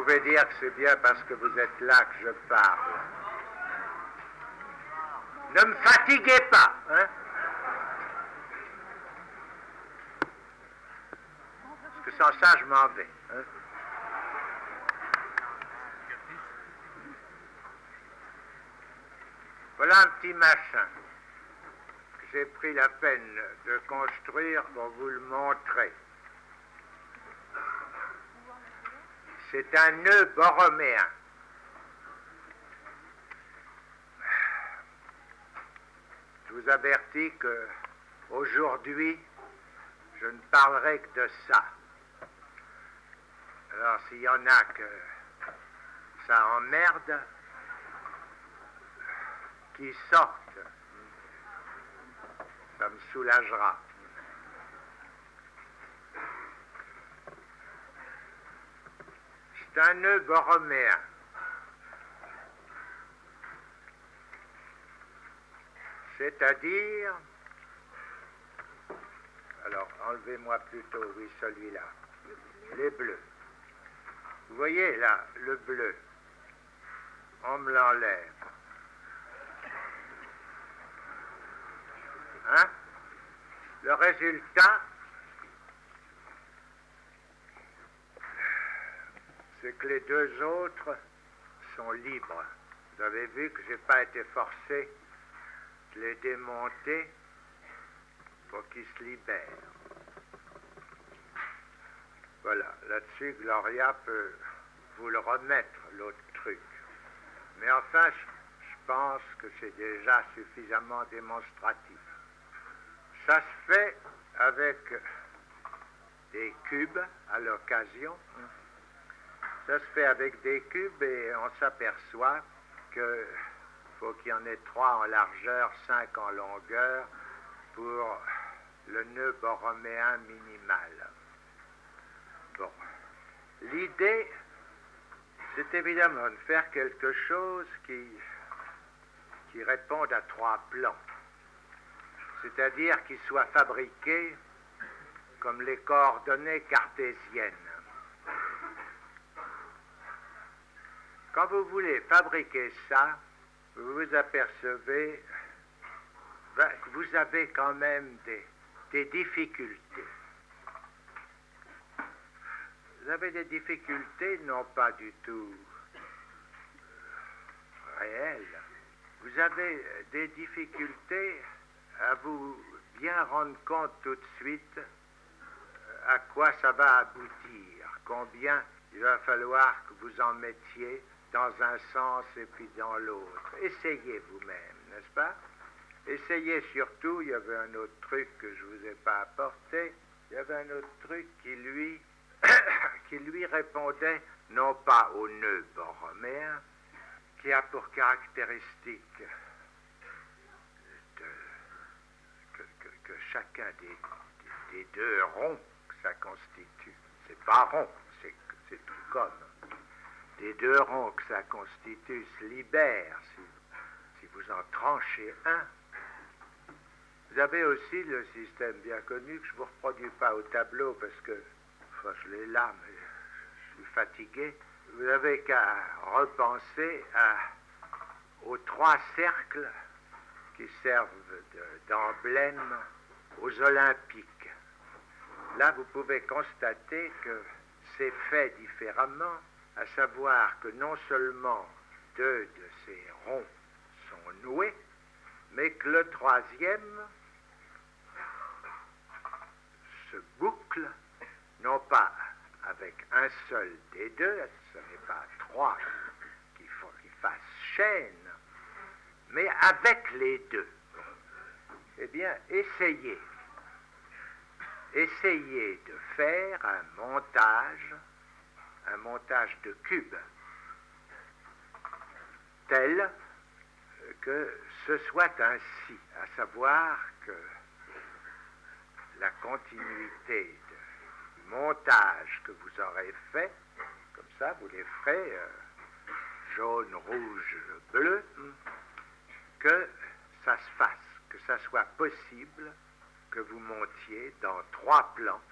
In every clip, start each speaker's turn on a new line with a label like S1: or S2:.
S1: pouvez dire que c'est bien parce que vous êtes là que je parle. Ne me fatiguez pas, hein? Parce que sans ça, je m'en vais. Hein? Voilà un petit machin que j'ai pris la peine de construire pour vous le montrer. C'est un nœud borroméen. Je vous avertis que aujourd'hui, je ne parlerai que de ça. Alors, s'il y en a que ça emmerde, qu'ils sortent, ça me soulagera. C'est un nœud borroméen. C'est-à-dire, alors enlevez-moi plutôt, oui, celui-là, les bleus. Vous voyez là, le bleu, on me l'enlève. Hein? Le résultat, c'est que les deux autres sont libres. Vous avez vu que je n'ai pas été forcé de les démonter pour qu'ils se libèrent. Voilà, là-dessus, Gloria peut vous le remettre, l'autre truc. Mais enfin, je pense que c'est déjà suffisamment démonstratif. Ça se fait avec des cubes à l'occasion. Ça se fait avec des cubes et on s'aperçoit qu'il faut qu'il y en ait 3 en largeur, 5 en longueur pour le nœud borroméen minimal. Bon. L'idée, c'est évidemment de faire quelque chose qui réponde à 3 plans. C'est-à-dire qu'il soit fabriqué comme les coordonnées cartésiennes. Quand vous voulez fabriquer ça, vous vous apercevez que vous avez quand même des difficultés. Vous avez des difficultés non pas du tout réelles. Vous avez des difficultés à vous bien rendre compte tout de suite à quoi ça va aboutir, combien il va falloir que vous en mettiez dans un sens et puis dans l'autre. Essayez vous-même, n'est-ce pas? Essayez surtout, il y avait un autre truc que je ne vous ai pas apporté, il y avait un autre truc qui lui répondait non pas au nœud borroméen, qui a pour caractéristique que chacun des deux ronds que ça constitue, c'est pas rond, c'est tout comme, des deux ronds que ça constitue se libère si vous en tranchez un. Vous avez aussi le système bien connu que je ne vous reproduis pas au tableau parce que, enfin, je l'ai là, mais je suis fatigué. Vous n'avez qu'à repenser aux 3 cercles qui servent d'emblème aux Olympiques. Là, vous pouvez constater que c'est fait différemment, à savoir que non seulement 2 de ces ronds sont noués, mais que le 3e se boucle, non pas avec un seul des deux, ce n'est pas 3 qui fassent chaîne, mais avec les 2. Eh bien, essayez de faire un montage de cubes, tel que ce soit ainsi, à savoir que la continuité de montage que vous aurez fait, comme ça, vous les ferez jaune, rouge, bleu, que ça se fasse, que ça soit possible que vous montiez dans 3 plans.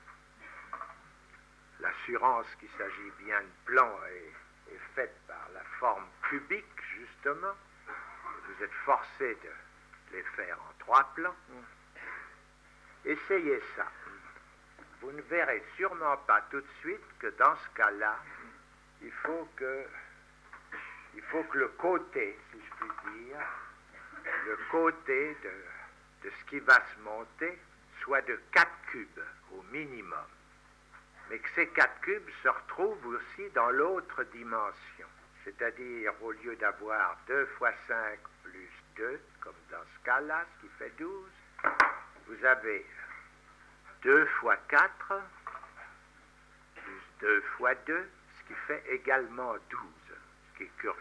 S1: L'assurance qu'il s'agit bien de plans est est faite par la forme cubique, justement. Vous êtes forcé de les faire en 3 plans. Essayez ça. Vous ne verrez sûrement pas tout de suite que dans ce cas-là, il faut que le côté, si je puis dire, le côté de ce qui va se monter soit de 4 cubes au minimum. Mais que ces 4 cubes se retrouvent aussi dans l'autre dimension. C'est-à-dire, au lieu d'avoir 2 fois 5 plus 2, comme dans ce cas-là, ce qui fait 12, vous avez 2 fois 4 plus 2 fois 2, ce qui fait également 12, ce qui est curieux.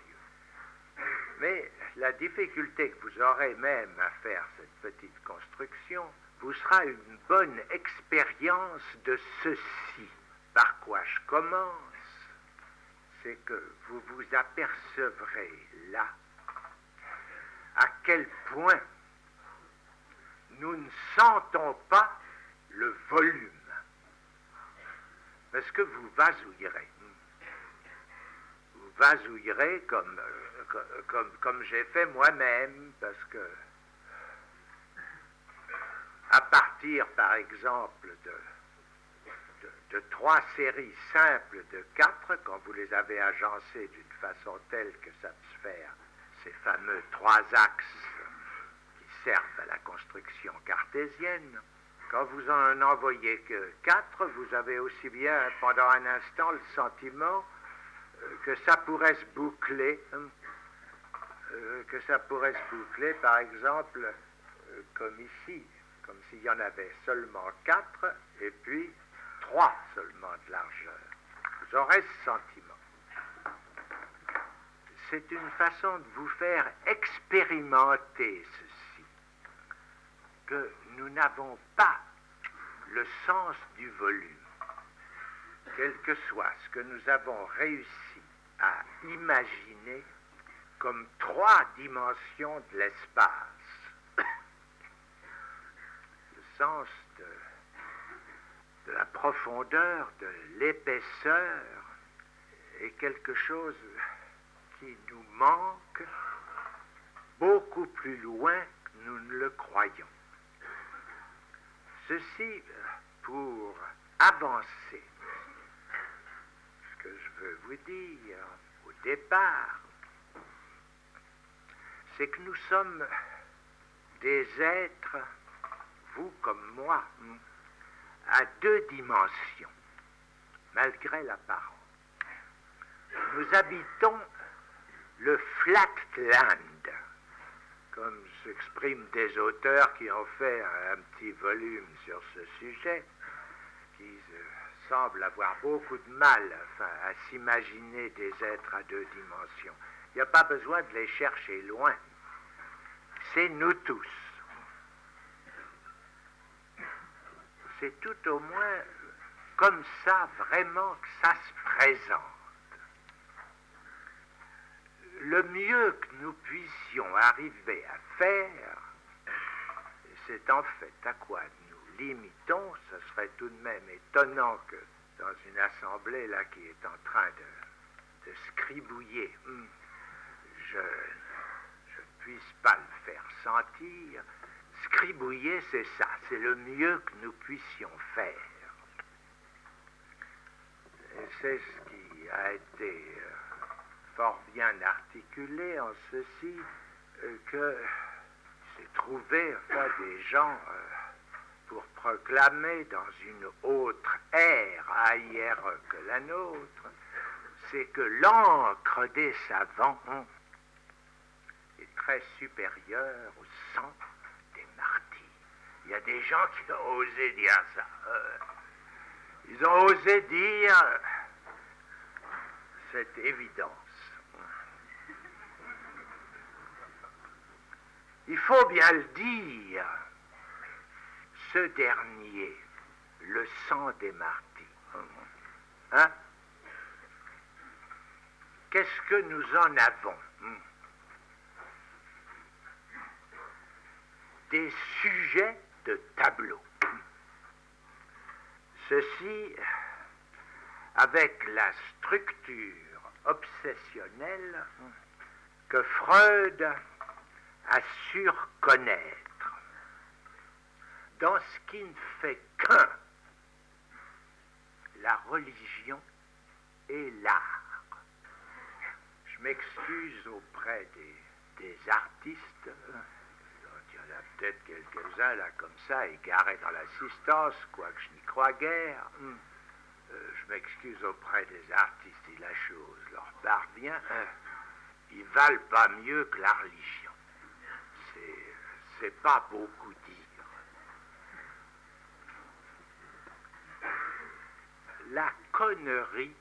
S1: Mais la difficulté que vous aurez même à faire cette petite construction vous sera une bonne expérience de ceci. Par quoi je commence, c'est que vous vous apercevrez là à quel point nous ne sentons pas le volume. Parce que vous vasouillerez. Vous vasouillerez comme j'ai fait moi-même, parce que à partir, par exemple, de 3 séries simples de 4, quand vous les avez agencées d'une façon telle que satisfaire ces fameux 3 axes qui servent à la construction cartésienne, quand vous en envoyez que 4, vous avez aussi bien pendant un instant le sentiment que ça pourrait se boucler, par exemple, comme ici, comme s'il y en avait seulement 4 et puis 3 seulement de largeur. Vous aurez ce sentiment. C'est une façon de vous faire expérimenter ceci, que nous n'avons pas le sens du volume, quel que soit ce que nous avons réussi à imaginer comme 3 dimensions de l'espace. Le sens de la profondeur, de l'épaisseur est quelque chose qui nous manque beaucoup plus loin que nous ne le croyons. Ceci pour avancer. Ce que je veux vous dire au départ, c'est que nous sommes des êtres, vous comme moi, à 2 dimensions, malgré l'apparence. Nous habitons le flatland, comme s'expriment des auteurs qui ont fait un petit volume sur ce sujet, qui semblent avoir beaucoup de mal à s'imaginer des êtres à 2 dimensions. Il n'y a pas besoin de les chercher loin. C'est nous tous. C'est tout au moins comme ça vraiment que ça se présente. Le mieux que nous puissions arriver à faire, et c'est en fait à quoi nous limitons, ce serait tout de même étonnant que dans une assemblée là qui est en train de scribouiller, je ne puisse pas le faire sentir. Scribouiller, c'est ça, c'est le mieux que nous puissions faire. Et c'est ce qui a été fort bien articulé en ceci que s'est trouvé des gens pour proclamer dans une autre ère ailleurs que la nôtre, c'est que l'encre des savants est très supérieure au sang des martyrs. Il y a des gens qui ont osé dire ça. Ils ont osé dire cette évidence. Il faut bien le dire, ce dernier, le sang des martyrs. Hein? Qu'est-ce que nous en avons? Des sujets de tableau. Ceci, avec la structure obsessionnelle que Freud a su reconnaître dans ce qui ne fait qu'un, la religion et l'art. Je m'excuse auprès des artistes, il y en a peut-être quelques-uns là comme ça, égarés dans l'assistance, quoique je n'y crois guère. Je m'excuse auprès des artistes si la chose leur parvient. Ils valent pas mieux que la religion. C'est pas beaucoup dire. La connerie,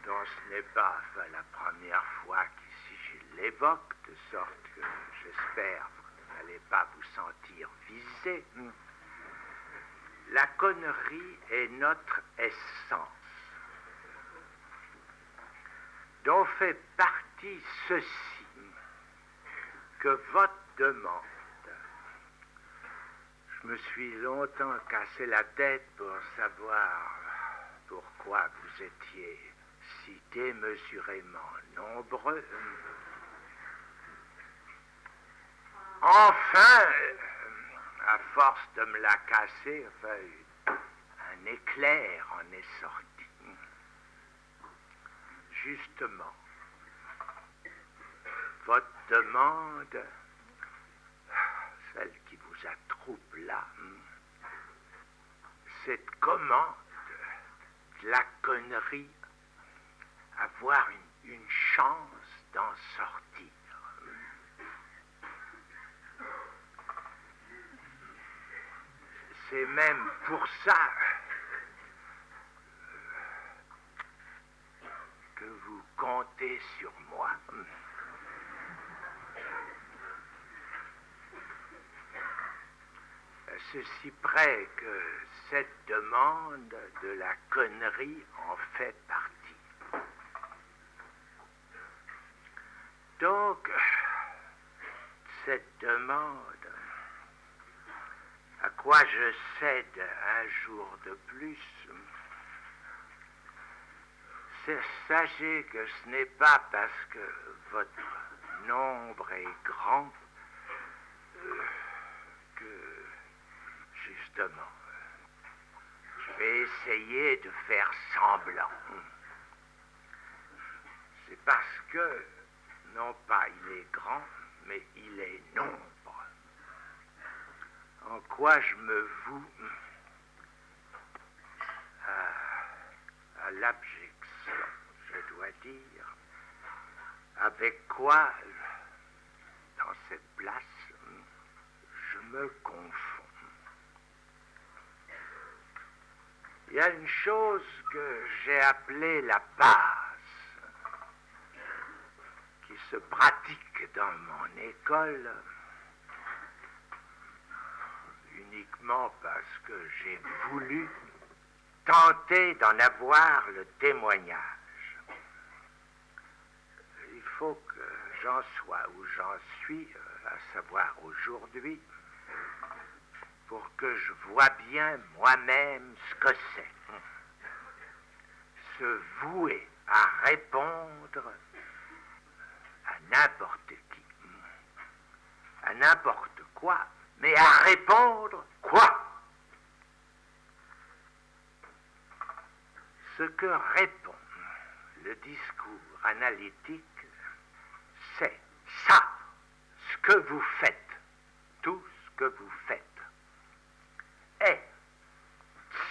S1: dont ce n'est pas la première fois qu'ici je l'évoque, de sorte que j'espère que vous n'allez pas vous sentir visé, la connerie est notre essence, dont fait partie ceci, que votre demande. Je me suis longtemps cassé la tête pour savoir pourquoi vous étiez si démesurément nombreux. Enfin, à force de me la casser, un éclair en est sorti. Justement, votre demande, celle qui vous attrouble là, c'est comment de la connerie avoir une chance d'en sortir. C'est même pour ça que vous comptez sur moi. Ceci près que cette demande de la connerie en fait partie. Donc, cette demande, à quoi je cède un jour de plus, sachez que ce n'est pas parce que votre nombre est grand que, justement, je vais essayer de faire semblant. C'est parce que, non pas il est grand, mais il est nombre. En quoi je me voue à l'abjection, je dois dire, avec quoi, dans cette place, je me confonds. Il y a une chose que j'ai appelée la passe, qui se pratique dans mon école, uniquement parce que j'ai voulu tenter d'en avoir le témoignage. Il faut que j'en sois où j'en suis, à savoir aujourd'hui, pour que je vois bien moi-même ce que c'est. Se vouer à répondre à n'importe qui, à n'importe quoi, mais à répondre quoi? Ce que répond le discours analytique, c'est ça, ce que vous faites, tout ce que vous faites, est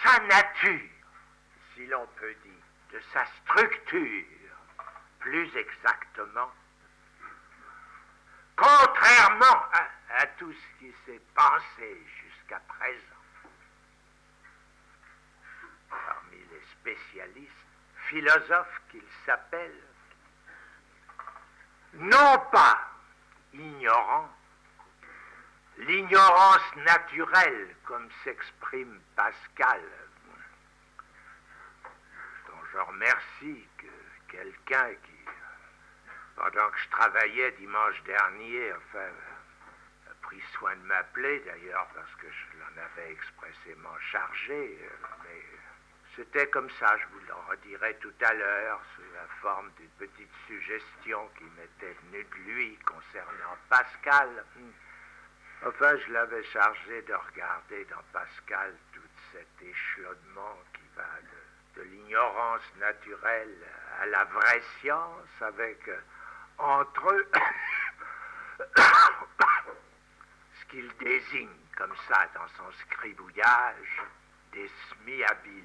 S1: sa nature, si l'on peut dire, de sa structure, plus exactement, contrairement à tout ce qui s'est pensé jusqu'à présent parmi les spécialistes, philosophes qu'ils s'appellent, non pas ignorants, l'ignorance naturelle, comme s'exprime Pascal, dont je remercie que quelqu'un qui, pendant que je travaillais dimanche dernier, a pris soin de m'appeler, d'ailleurs, parce que je l'en avais expressément chargé, mais C'était comme ça, je vous le redirai tout à l'heure, sous la forme d'une petite suggestion qui m'était venue de lui concernant Pascal. Enfin, je l'avais chargé de regarder dans Pascal tout cet échelonnement qui va de l'ignorance naturelle à la vraie science, avec entre eux ce qu'il désigne comme ça dans son scribouillage des semi-habiles.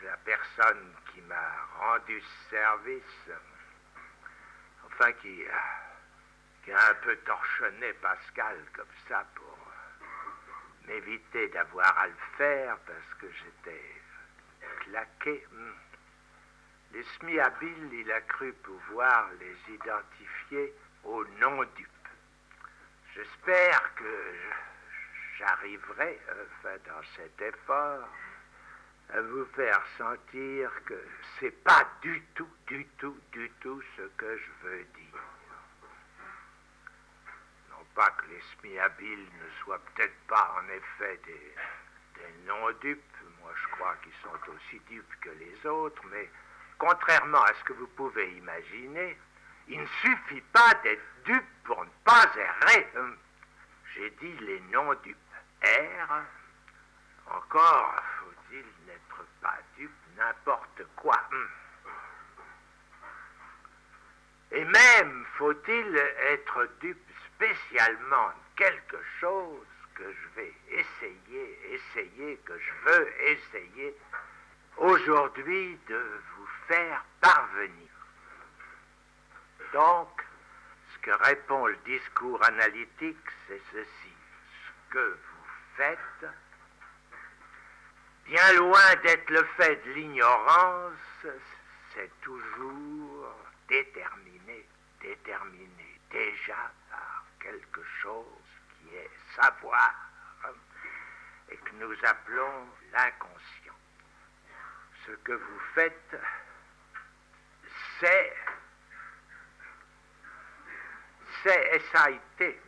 S1: La personne qui m'a rendu ce service, enfin qui a un peu torchonné Pascal comme ça pour m'éviter d'avoir à le faire parce que j'étais claqué. Les semi-habiles, il a cru pouvoir les identifier au non-dupe. J'espère que j'arriverai, dans cet effort, à vous faire sentir que c'est pas du tout ce que je veux dire. Non pas que les semi-habiles ne soient peut-être pas en effet des non-dupes, moi je crois qu'ils sont aussi dupes que les autres, mais contrairement à ce que vous pouvez imaginer, il ne suffit pas d'être dupe pour ne pas errer. J'ai dit les non-dupes errent. Encore faut-il n'être pas dupe n'importe quoi. Et même faut-il être dupe spécialement de quelque chose que je vais que je veux essayer aujourd'hui de vous faire parvenir. Donc, ce que répond le discours analytique, c'est ceci. Ce que vous faites, bien loin d'être le fait de l'ignorance, c'est toujours déterminé déjà par quelque chose qui est savoir et que nous appelons l'inconscient. Ce que vous faites, c'est S-A-I-T,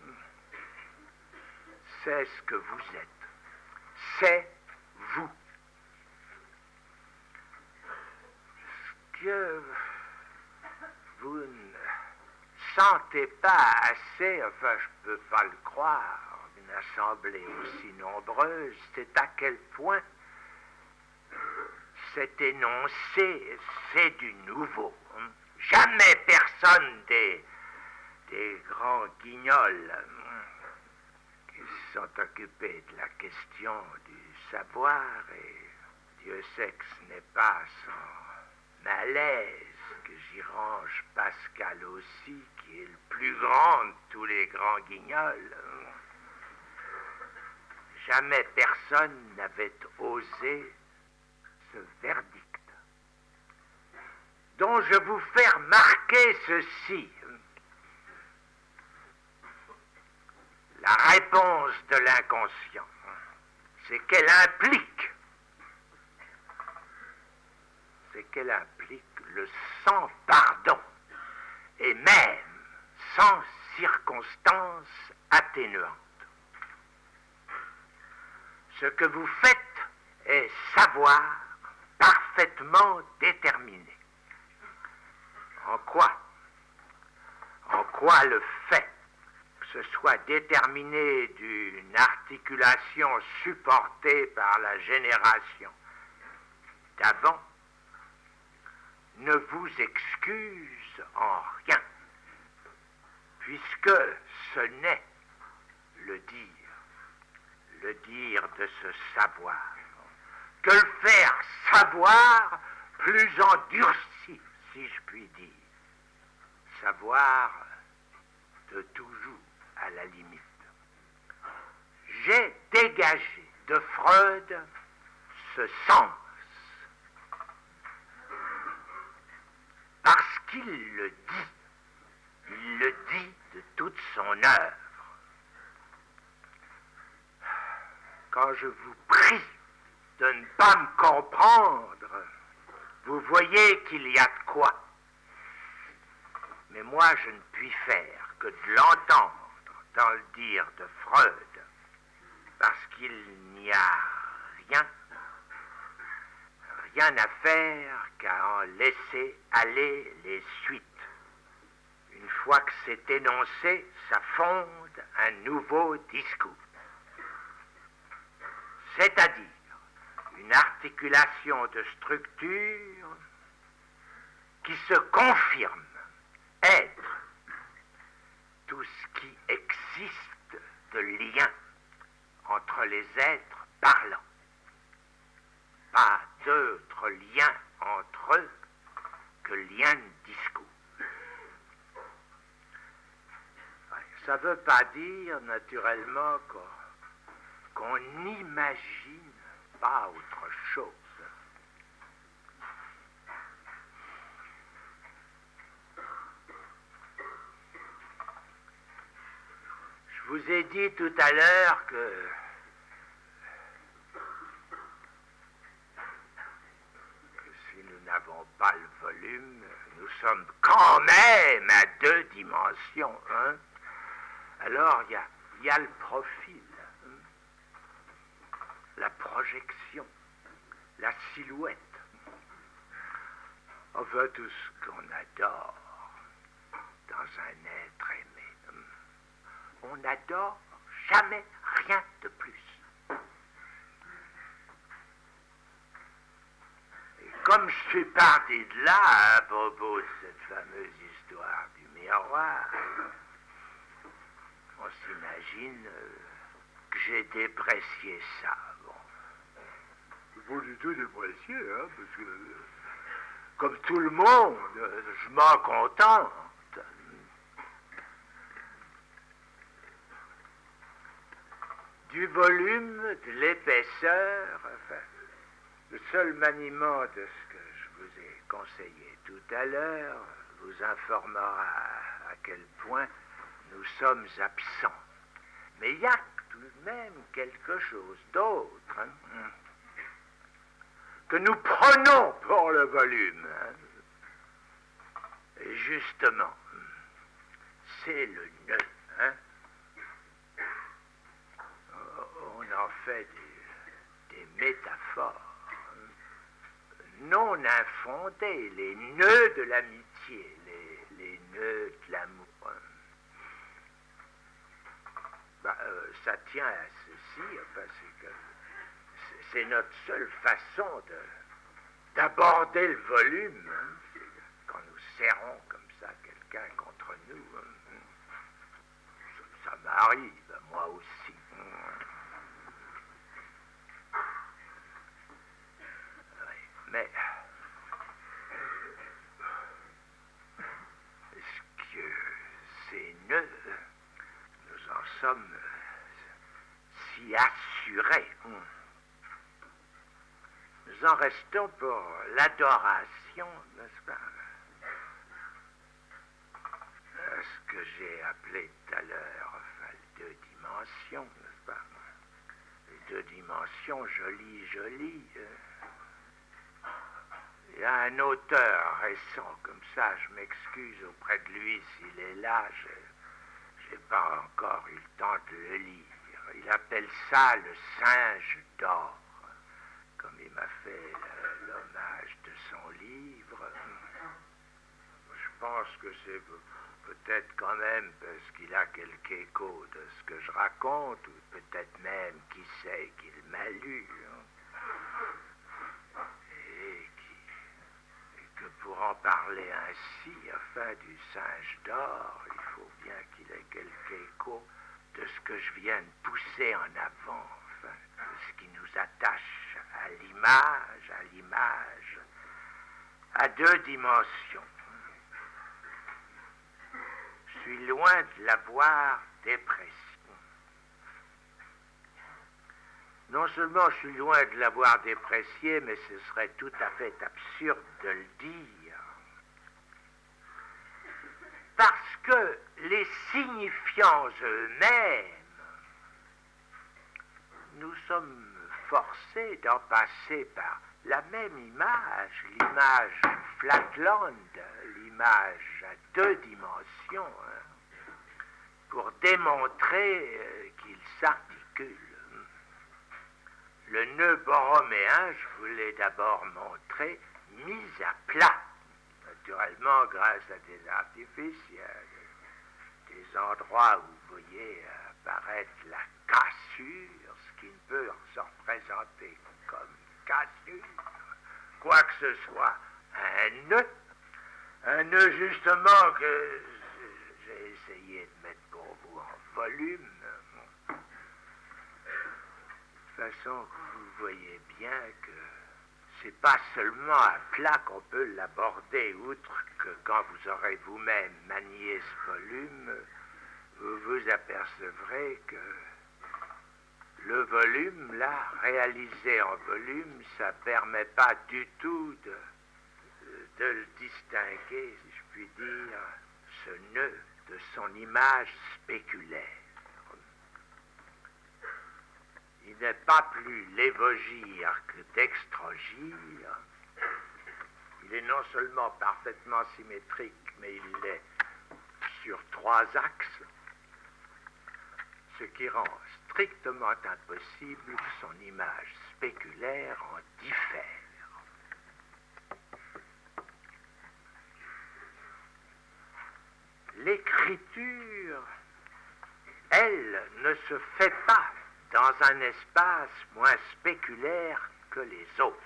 S1: c'est ce que vous êtes, c'est vous. Ce que vous ne sentez pas assez, enfin je ne peux pas le croire, une assemblée aussi nombreuse, c'est à quel point cet énoncé, c'est du nouveau. Jamais personne des grands guignols qui se sont occupés de la question du savoir, et Dieu sait que ce n'est pas sans malaise que j'y range Pascal aussi, qui est le plus grand de tous les grands guignols. Jamais personne n'avait osé ce verdict, dont je vous fais remarquer ceci. La réponse de l'inconscient, c'est qu'elle implique le sans pardon, et même sans circonstances atténuantes. Ce que vous faites est savoir parfaitement déterminé. En quoi le fait que ce soit déterminé d'une articulation supportée par la génération d'avant ne vous excuse en rien, puisque ce n'est le dire de ce savoir, que le faire savoir plus endurci, si je puis dire, savoir de toujours à la limite. J'ai dégagé de Freud ce sens, parce qu'il le dit de toute son œuvre. Quand je vous prie de ne pas me comprendre, vous voyez qu'il y a de quoi. Mais moi, je ne puis faire que de l'entendre dans le dire de Freud, parce qu'il n'y a rien à faire qu'à en laisser aller les suites. Une fois que c'est énoncé, ça fonde un nouveau discours. C'est-à-dire une articulation de structure qui se confirme être tout ce qui existe de lien entre les êtres parlants. Pas d'autre lien entre eux que lien de discours. Ça ne veut pas dire, naturellement, qu'on n'imagine pas autre chose. Je vous ai dit tout à l'heure que si nous n'avons pas le volume, nous sommes quand même à 2 dimensions, hein? Alors, il y a le profil, la projection, la silhouette. Enfin, tout ce qu'on adore dans un être aimé. On n'adore jamais rien de plus. Et comme je suis parti de là à propos de cette fameuse histoire du miroir, on s'imagine que j'ai déprécié ça. Bon. Pas du tout déprécié, hein, parce que, comme tout le monde, je m'en contente. Du volume, de l'épaisseur, enfin, le seul maniement de ce que je vous ai conseillé tout à l'heure vous informera à quel point nous sommes absents. Mais il y a tout de même quelque chose d'autre, hein, que nous prenons pour le volume. Hein. Et justement, c'est le nœud. Hein. On en fait des métaphores non infondées, les nœuds de l'amitié, les nœuds de l'amour. Ça tient à ceci, parce que c'est notre seule façon d'aborder le volume, hein, quand nous serrons comme ça quelqu'un contre nous. Hein. Ça m'arrive, moi aussi. Oui, mais est-ce que ces nœuds, nous en sommes si assurés? Nous en restons pour l'adoration, n'est-ce pas? Ce que j'ai appelé tout à l'heure, enfin, les 2 dimensions, n'est-ce pas? Les 2 dimensions jolies. Il y a un auteur récent comme ça, je m'excuse auprès de lui s'il est là, je n'ai pas encore eu le temps de le lire. Il appelle ça le singe d'or, comme il m'a fait l'hommage de son livre. Je pense que c'est peut-être quand même parce qu'il a quelque écho de ce que je raconte, ou peut-être même, qui sait, qu'il m'a lu. Et que pour en parler ainsi, enfin, du singe d'or, il faut bien qu'il ait quelque écho de ce que je viens de pousser en avant, enfin, de ce qui nous attache à l'image, à 2 dimensions. Je suis loin de l'avoir déprécié. Non seulement je suis loin de l'avoir déprécié, mais ce serait tout à fait absurde de le dire. Parce que les signifiants eux-mêmes, nous sommes forcés d'en passer par la même image, l'image Flatland, l'image à 2 dimensions, hein, pour démontrer qu'il s'articule. Le nœud borroméen, je vous l'ai d'abord montré, mis à plat. Naturellement, grâce à des artifices, il y a des endroits où vous voyez apparaître la cassure, ce qui ne peut se représenter comme cassure, quoi que ce soit un nœud justement que j'ai essayé de mettre pour vous en volume. De façon que vous voyez bien que c'est pas seulement à plat qu'on peut l'aborder, outre que quand vous aurez vous-même manié ce volume, vous vous apercevrez que le volume, là, réalisé en volume, ça permet pas du tout de le distinguer, si je puis dire, ce nœud de son image spéculaire. Il n'est pas plus lévogire que dextrogire. Il est non seulement parfaitement symétrique, mais il l'est sur 3 axes, ce qui rend strictement impossible que son image spéculaire en diffère. L'écriture, elle, ne se fait pas dans un espace moins spéculaire que les autres.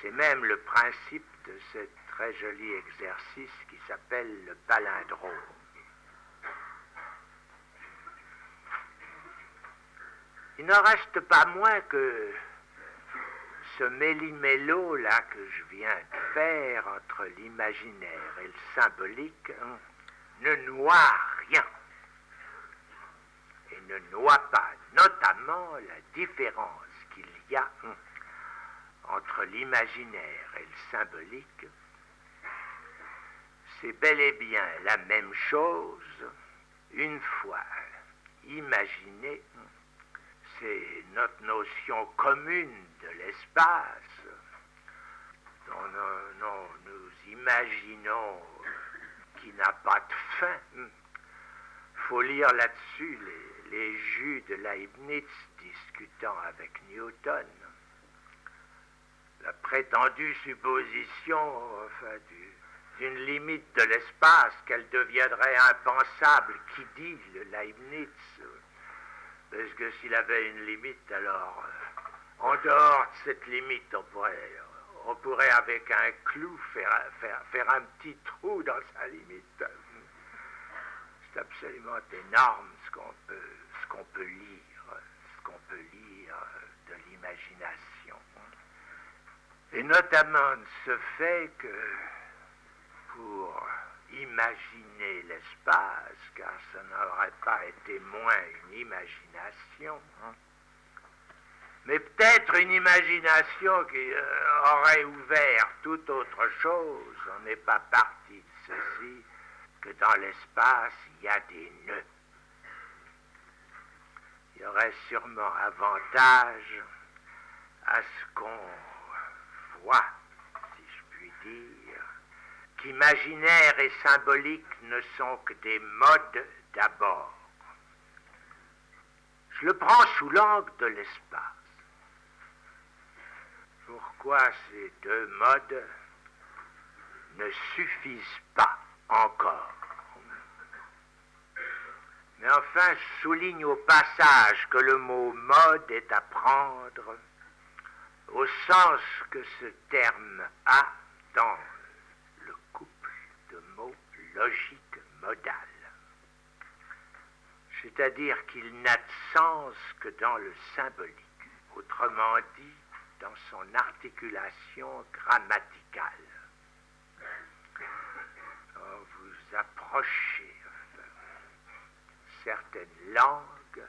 S1: C'est même le principe de ce très joli exercice qui s'appelle le palindrome. Il n'en reste pas moins que ce méli-mélo là que je viens de faire entre l'imaginaire et le symbolique ne noie rien. Et ne noie pas notamment la différence qu'il y a entre l'imaginaire et le symbolique. C'est bel et bien la même chose, une fois imaginé. C'est notre notion commune de l'espace dont nous imaginons qui n'a pas de fin. Faut lire là-dessus les jus de Leibniz discutant avec Newton. La prétendue supposition d'une limite de l'espace, qu'elle deviendrait impensable, qui dit le Leibniz, parce que s'il avait une limite, alors en dehors de cette limite, on pourrait avec un clou faire un petit trou dans sa limite. C'est absolument énorme ce qu'on peut lire de l'imagination. Et notamment de ce fait que pour imaginer l'espace, car ça n'aurait pas été moins une imagination, mais peut-être une imagination qui aurait ouvert toute autre chose. On n'est pas parti de ceci, que dans l'espace, il y a des nœuds. Il y aurait sûrement avantage à ce qu'on voit, si je puis dire, qu'imaginaire et symbolique ne sont que des modes d'abord. Je le prends sous l'angle de l'espace. Pourquoi ces deux modes ne suffisent pas encore? Mais enfin, je souligne au passage que le mot mode est à prendre au sens que ce terme a dans le couple de mots logique modale. C'est-à-dire qu'il n'a de sens que dans le symbolique, autrement dit, dans son articulation grammaticale. Quand vous approchez certaines langues,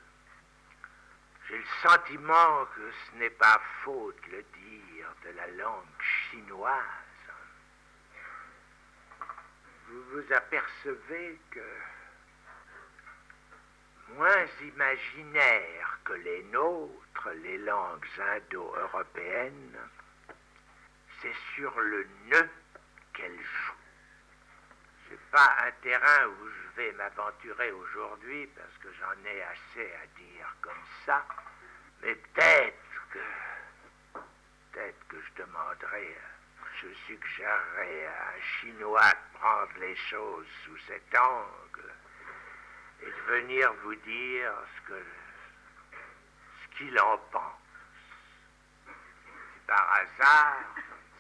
S1: j'ai le sentiment que ce n'est pas faux de le dire de la langue chinoise. Vous vous apercevez que moins imaginaires que les nôtres, les langues indo-européennes, c'est sur le nœud qu'elles jouent. C'est pas un terrain où je vais m'aventurer aujourd'hui parce que j'en ai assez à dire comme ça, Mais peut-être que je demanderai, je suggérerai à un Chinois de prendre les choses sous cet angle et de venir vous dire ce qu'il en pense. Si par hasard,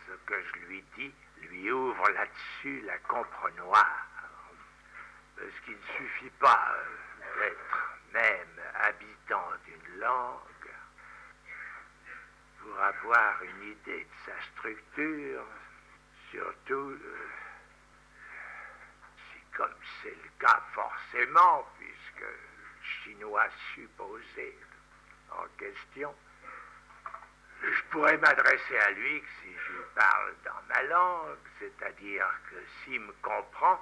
S1: ce que je lui dis lui ouvre là-dessus la comprenoire. Parce qu'il ne suffit pas d'être même habitant d'une langue pour avoir une idée de sa structure, surtout si comme c'est le cas forcément, puisque le chinois supposé en question, je pourrais m'adresser à lui que si je lui parle dans ma langue, c'est-à-dire que s'il me comprend,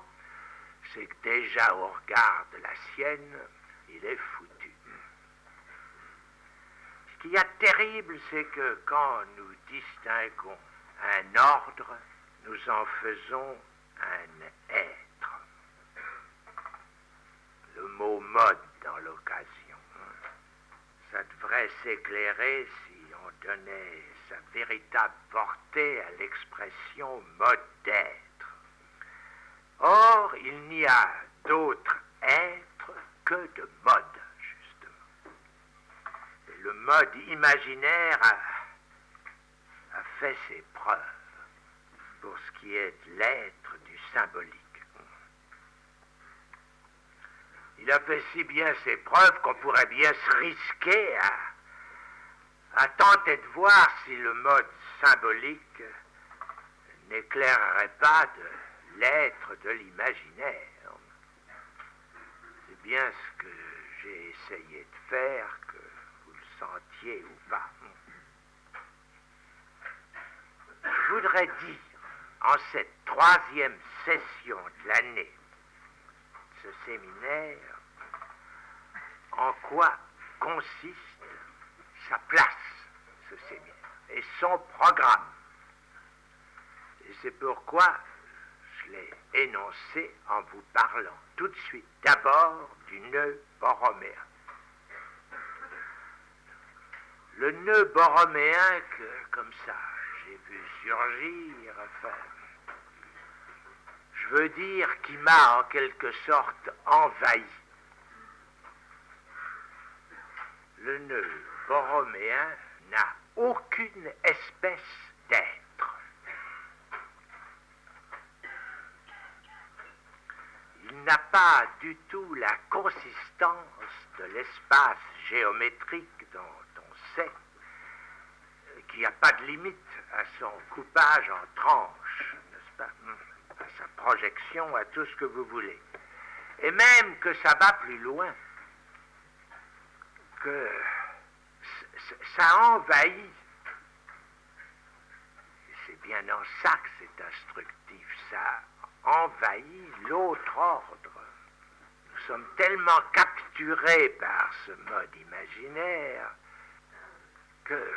S1: c'est que déjà au regard de la sienne, il est foutu. Ce qu'il y a de terrible, c'est que quand nous distinguons un ordre, nous en faisons un être. Le mot mode dans l'occasion. Ça devrait s'éclairer si on donnait sa véritable portée à l'expression mode d'être. Or, il n'y a d'autre être que de mode, justement. Et le mode imaginaire a fait ses preuves pour ce qui est de l'être du symbolique. Il a fait si bien ses preuves qu'on pourrait bien se risquer à tenter de voir si le mode symbolique n'éclairerait pas de l'être de l'imaginaire. C'est bien ce que j'ai essayé de faire, que vous le sentiez ou pas. Je voudrais dire, en cette 3e session de l'année, ce séminaire, en quoi consiste sa place, ce séminaire, et son programme. Et c'est pourquoi je l'ai énoncé en vous parlant tout de suite d'abord du nœud borroméen. Le nœud borroméen que, comme ça, j'ai vu surgir, enfin, je veux dire qui m'a en quelque sorte envahi. Le nœud borroméen n'a aucune espèce d'être. Il n'a pas du tout la consistance de l'espace géométrique dont on sait qu'il n'y a pas de limite à son coupage en tranches, n'est-ce pas, à sa projection, à tout ce que vous voulez. Et même que ça va plus loin, que ça envahit. C'est bien en ça que c'est instructif, ça envahit l'autre ordre. Nous sommes tellement capturés par ce mode imaginaire que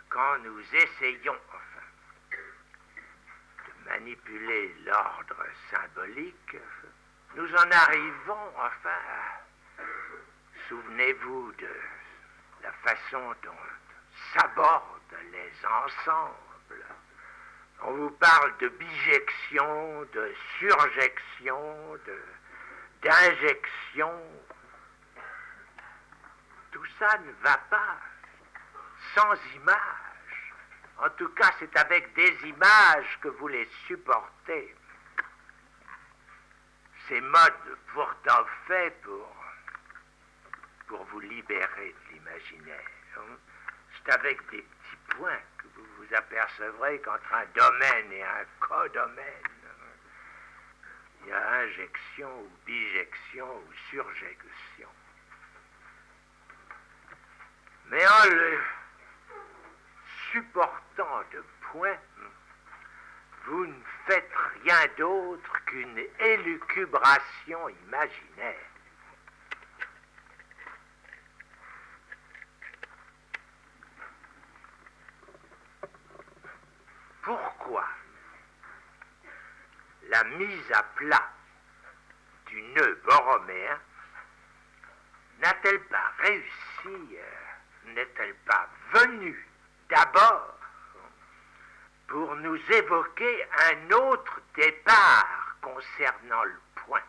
S1: quand nous essayons, enfin, de manipuler l'ordre symbolique, nous en arrivons, enfin, souvenez-vous de la façon dont s'abordent les ensembles. On vous parle de bijection, de surjection, d'injection. Tout ça ne va pas sans images. En tout cas, c'est avec des images que vous les supportez. Ces modes pourtant faits pour vous libérer de l'imaginaire. C'est avec des petits points que vous vous apercevrez qu'entre un domaine et un codomaine, il y a injection ou bijection ou surjection. Mais en le supportant de points, vous ne faites rien d'autre qu'une élucubration imaginaire. Pourquoi la mise à plat du nœud borroméen n'a-t-elle pas réussi n'est-elle pas venue d'abord pour nous évoquer un autre départ concernant le point,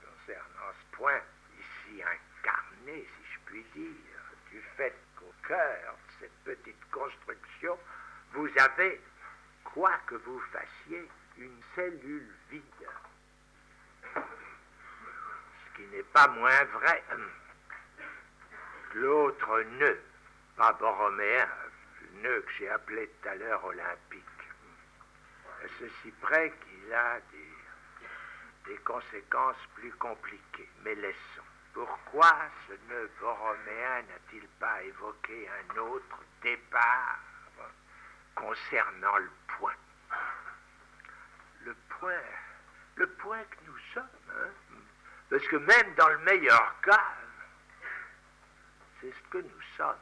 S1: concernant ce point ici incarné, si je puis dire, du fait qu'au cœur de cette petite construction, vous avez, quoi que vous fassiez, une cellule vide. Ce qui n'est pas moins vrai que l'autre nœud, pas borroméen, le nœud que j'ai appelé tout à l'heure olympique. À ceci près qu'il a des conséquences plus compliquées. Mais laissons. Pourquoi ce nœud borroméen n'a-t-il pas évoqué un autre départ concernant le point? Le point que nous sommes, hein? Parce que même dans le meilleur cas, c'est ce que nous sommes.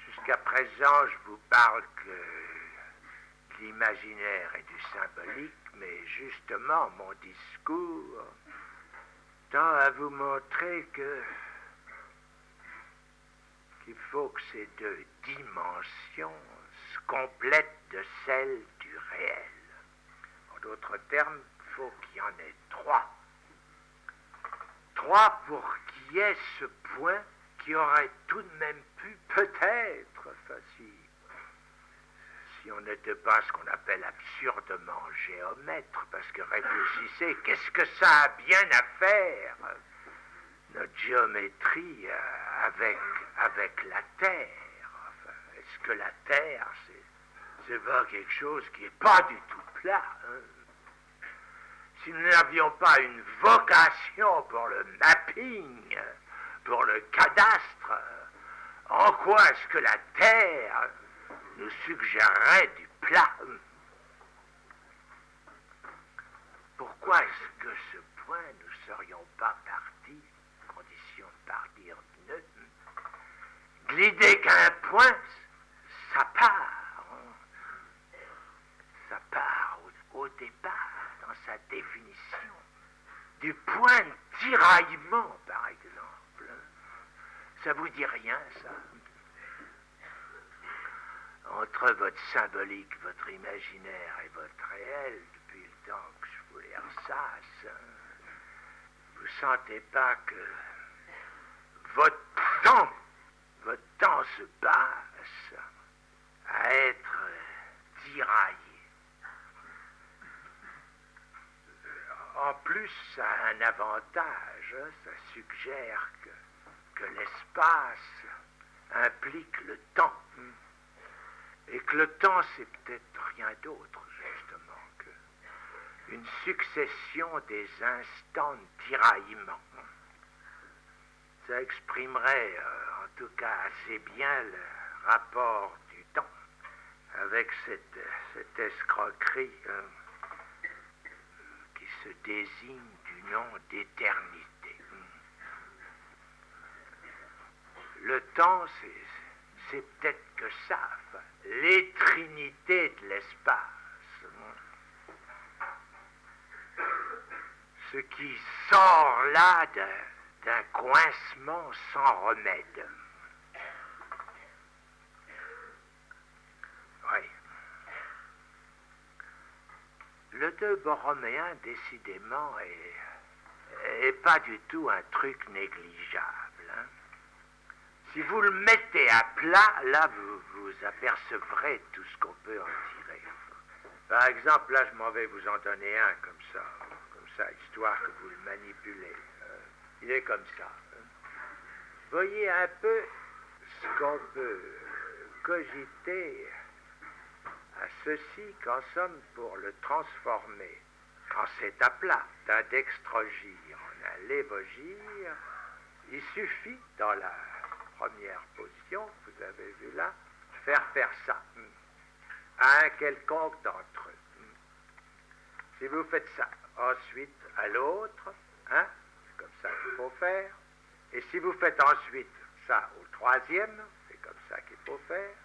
S1: Jusqu'à présent, je vous parle que de l'imaginaire et du symbolique, mais justement, mon discours tend à vous montrer qu'il faut que ces deux dimensions se complètent de celles du réel. En d'autres termes, il faut qu'il y en ait trois. Trois pour qu'il y ait ce point qui aurait tout de même pu peut-être facile, si on n'était pas ce qu'on appelle absurdement géomètre, parce que réfléchissez, qu'est-ce que ça a bien à faire, notre géométrie, avec la Terre? Enfin, est-ce que la Terre, c'est pas quelque chose qui n'est pas du tout plat, hein? Si nous n'avions pas une vocation pour le mapping, pour le cadastre, en quoi est-ce que la Terre nous suggérerait du plat? Pourquoi est-ce que ce point, nous ne serions pas partis, condition de partir de nœud, de l'idée qu'un point, ça part, hein? Ça part au départ, dans sa définition, du point de tiraillement, par exemple. Ça vous dit rien, ça? Entre votre symbolique, votre imaginaire et votre réel, depuis le temps que je vous les ressasse, vous sentez pas que votre temps se passe à être tiraillé. En plus, ça a un avantage, hein, ça suggère que l'espace implique le temps. Et que le temps, c'est peut-être rien d'autre, justement, qu'une succession des instants de tiraillement. Ça exprimerait, en tout cas, assez bien le rapport du temps avec cette escroquerie qui se désigne du nom d'éternité. Le temps, c'est peut-être que ça, l'éternité de l'espace. Ce qui sort là d'un coincement sans remède. Oui. Le deux borroméen, décidément, est pas du tout un truc négligeable, hein. Si vous le mettez à plat, là, vous apercevrez tout ce qu'on peut en tirer. Par exemple, là, je m'en vais vous en donner un comme ça, histoire que vous le manipulez. Il est comme ça. Voyez un peu ce qu'on peut cogiter à ceci qu'en somme pour le transformer en cet aplat d'un dextrogire en un lévogire. Il suffit, dans la première position, vous avez vu là, faire ça à un quelconque d'entre eux. Si vous faites ça, ensuite à l'autre, hein, c'est comme ça qu'il faut faire. Et si vous faites ensuite ça au troisième, c'est comme ça qu'il faut faire.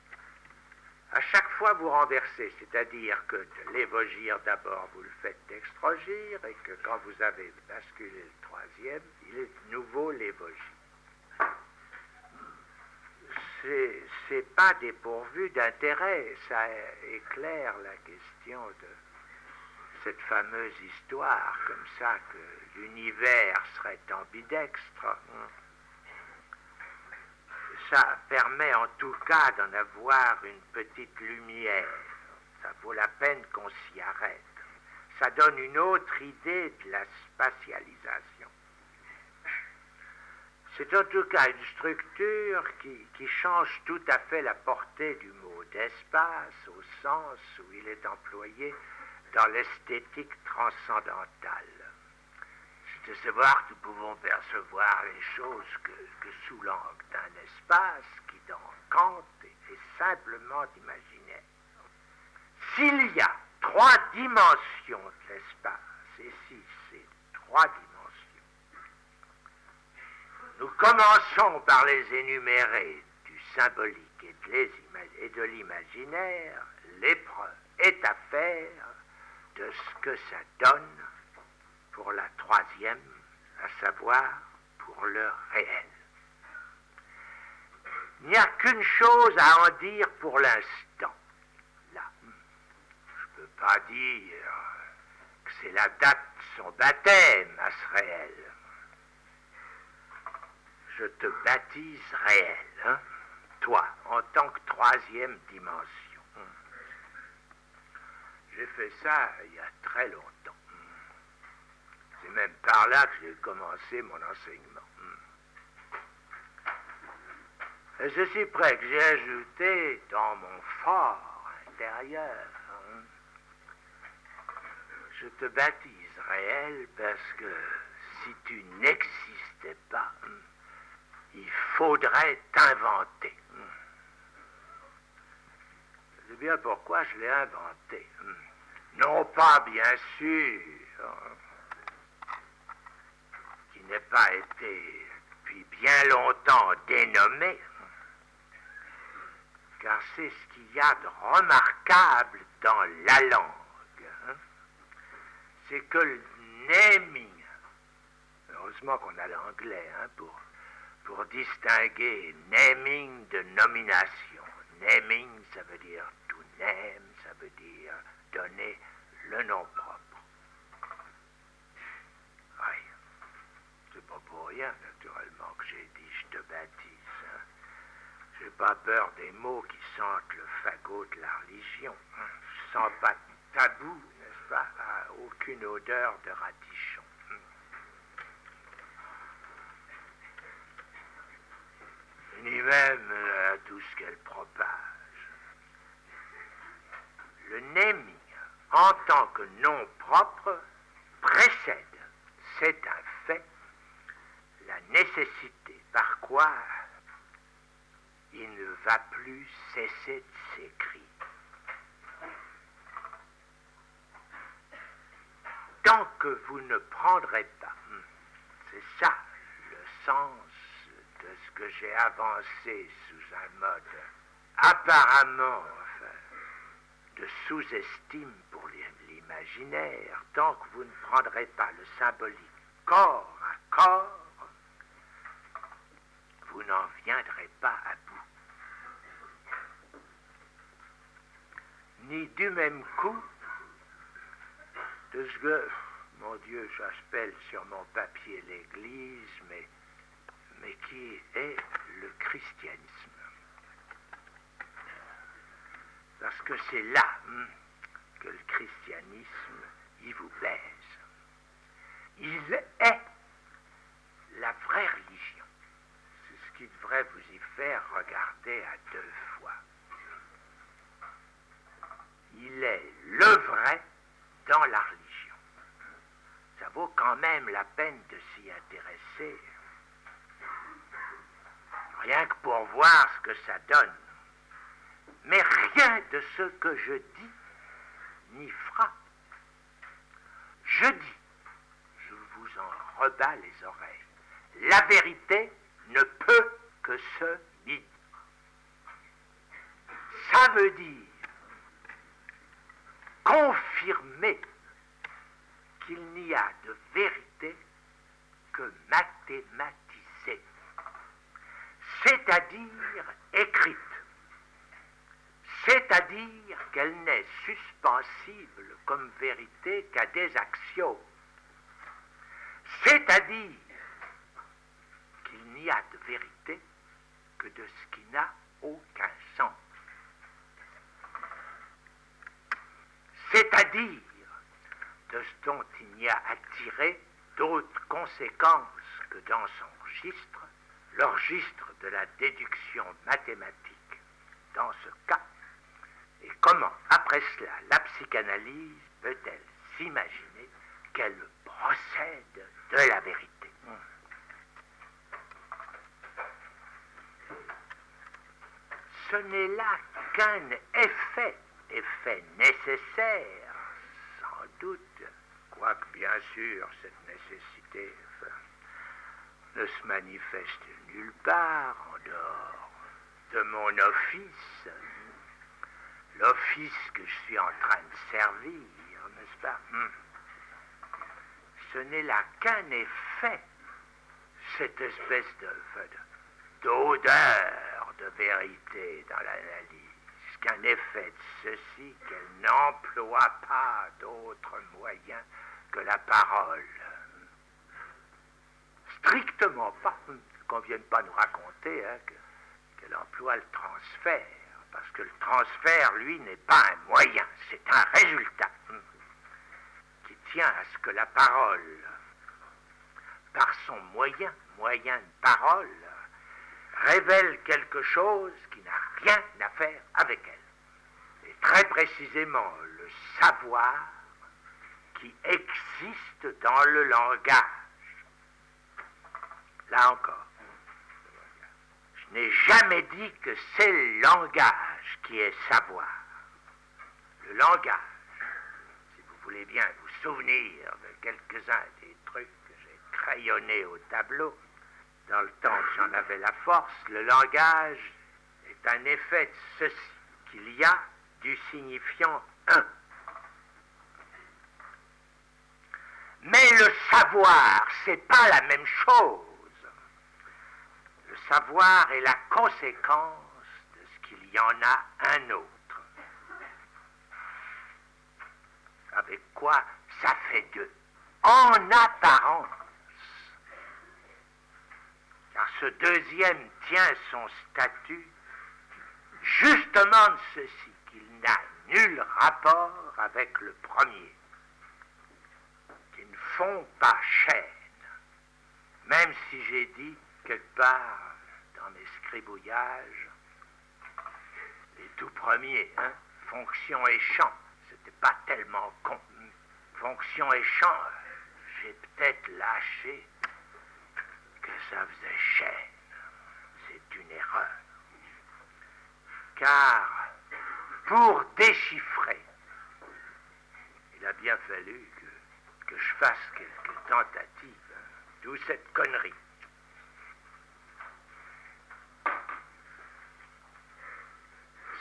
S1: À chaque fois, vous renversez, c'est-à-dire que de lévogire d'abord, vous le faites dextrogire, et que quand vous avez basculé le troisième, il est de nouveau lévogire. c'est pas dépourvu d'intérêt. Ça éclaire la question de cette fameuse histoire, comme ça, que l'univers serait ambidextre. Ça permet en tout cas d'en avoir une petite lumière. Ça vaut la peine qu'on s'y arrête. Ça donne une autre idée de la spatialisation. C'est en tout cas une structure qui change tout à fait la portée du mot d'espace au sens où il est employé dans l'esthétique transcendantale. C'est de savoir que nous pouvons percevoir les choses que sous l'angle d'un espace qui, dans Kant, est simplement imaginaire. S'il y a 3 dimensions de l'espace, et si c'est 3 dimensions, nous commençons par les énumérer du symbolique et de l'imaginaire, l'épreuve est à faire de ce que ça donne pour la 3e, à savoir pour le réel. Il n'y a qu'une chose à en dire pour l'instant. Là, je ne peux pas dire que c'est la date de son baptême à ce réel. Je te baptise réel, hein, toi, en tant que 3e dimension. J'ai fait ça il y a très longtemps. C'est même par là que j'ai commencé mon enseignement. Et je suis prêt que j'ai ajouté dans mon fort intérieur, je te baptise réel parce que si tu n'existais pas, il faudrait t'inventer. C'est bien pourquoi je l'ai inventé. Non pas, bien sûr, qui n'ait pas été depuis bien longtemps dénommé, car c'est ce qu'il y a de remarquable dans la langue. C'est que le naming, heureusement qu'on a l'anglais pour distinguer naming de nomination. Naming, ça veut dire to name, ça veut dire donner le nom propre. Oui, c'est pas pour rien, naturellement, que j'ai dit je te baptise. J'ai pas peur des mots qui sentent le fagot de la religion. Je sens pas de tabou, n'est-ce pas, aucune odeur de ratichon. Ni même à tout ce qu'elle propage. Le naming, en tant que nom propre, précède, c'est un fait, la nécessité par quoi il ne va plus cesser de s'écrire. Tant que vous ne prendrez pas, c'est ça le sens de ce que j'ai avancé sous un mode apparemment de sous-estime pour l'imaginaire, tant que vous ne prendrez pas le symbolique corps à corps, vous n'en viendrez pas à bout. Ni du même coup de ce que, mon Dieu, j'appelle sur mon papier l'Église, mais qui est le christianisme. Parce que c'est là que le christianisme, il vous plaise. Il est la vraie religion. C'est ce qui devrait vous y faire regarder à 2 fois. Il est le vrai dans la religion. Ça vaut quand même la peine de s'y intéresser. Rien que pour voir ce que ça donne. Mais rien de ce que je dis n'y fera. Je dis, je vous en rebats les oreilles, la vérité ne peut que se dire. Ça veut dire confirmer qu'il n'y a de vérité que mathématisée. C'est c'est-à-dire écrite, c'est-à-dire qu'elle n'est suspensible comme vérité qu'à des axiomes, c'est-à-dire qu'il n'y a de vérité que de ce qui n'a aucun sens, c'est-à-dire de ce dont il n'y a à tirer d'autres conséquences que dans son registre, le registre de la déduction mathématique dans ce cas, et comment, après cela, la psychanalyse peut-elle s'imaginer qu'elle procède de la vérité. Ce n'est là qu'un effet nécessaire, sans doute, quoique bien sûr cette nécessité ne se manifeste nulle part en dehors de mon office, l'office que je suis en train de servir, n'est-ce pas? Ce n'est là qu'un effet, cette espèce d'odeur de vérité dans l'analyse, qu'un effet de ceci qu'elle n'emploie pas d'autre moyen que la parole. Strictement pas, qu'on ne vienne pas nous raconter qu'elle emploie le transfert, parce que le transfert, lui, n'est pas un moyen, c'est un résultat qui tient à ce que la parole, par son moyen de parole, révèle quelque chose qui n'a rien à faire avec elle. Et très précisément, le savoir qui existe dans le langage. Là encore, je n'ai jamais dit que c'est le langage qui est savoir. Le langage, si vous voulez bien vous souvenir de quelques-uns des trucs que j'ai crayonnés au tableau, dans le temps que j'en avais la force, le langage est un effet de ceci, qu'il y a du signifiant un. Mais le savoir, c'est pas la même chose. Le savoir est la conséquence de ce qu'il y en a un autre. Avec quoi ça fait deux. En apparence. Car ce deuxième tient son statut justement de ceci, qu'il n'a nul rapport avec le premier, qui ne font pas chaîne, même si j'ai dit quelque part dans mes scribouillages, les tout premiers, fonction et champ, c'était pas tellement con. Fonction et champ, j'ai peut-être lâché que ça faisait chaîne. C'est une erreur. Car pour déchiffrer, il a bien fallu que je fasse quelques tentatives, d'où cette connerie.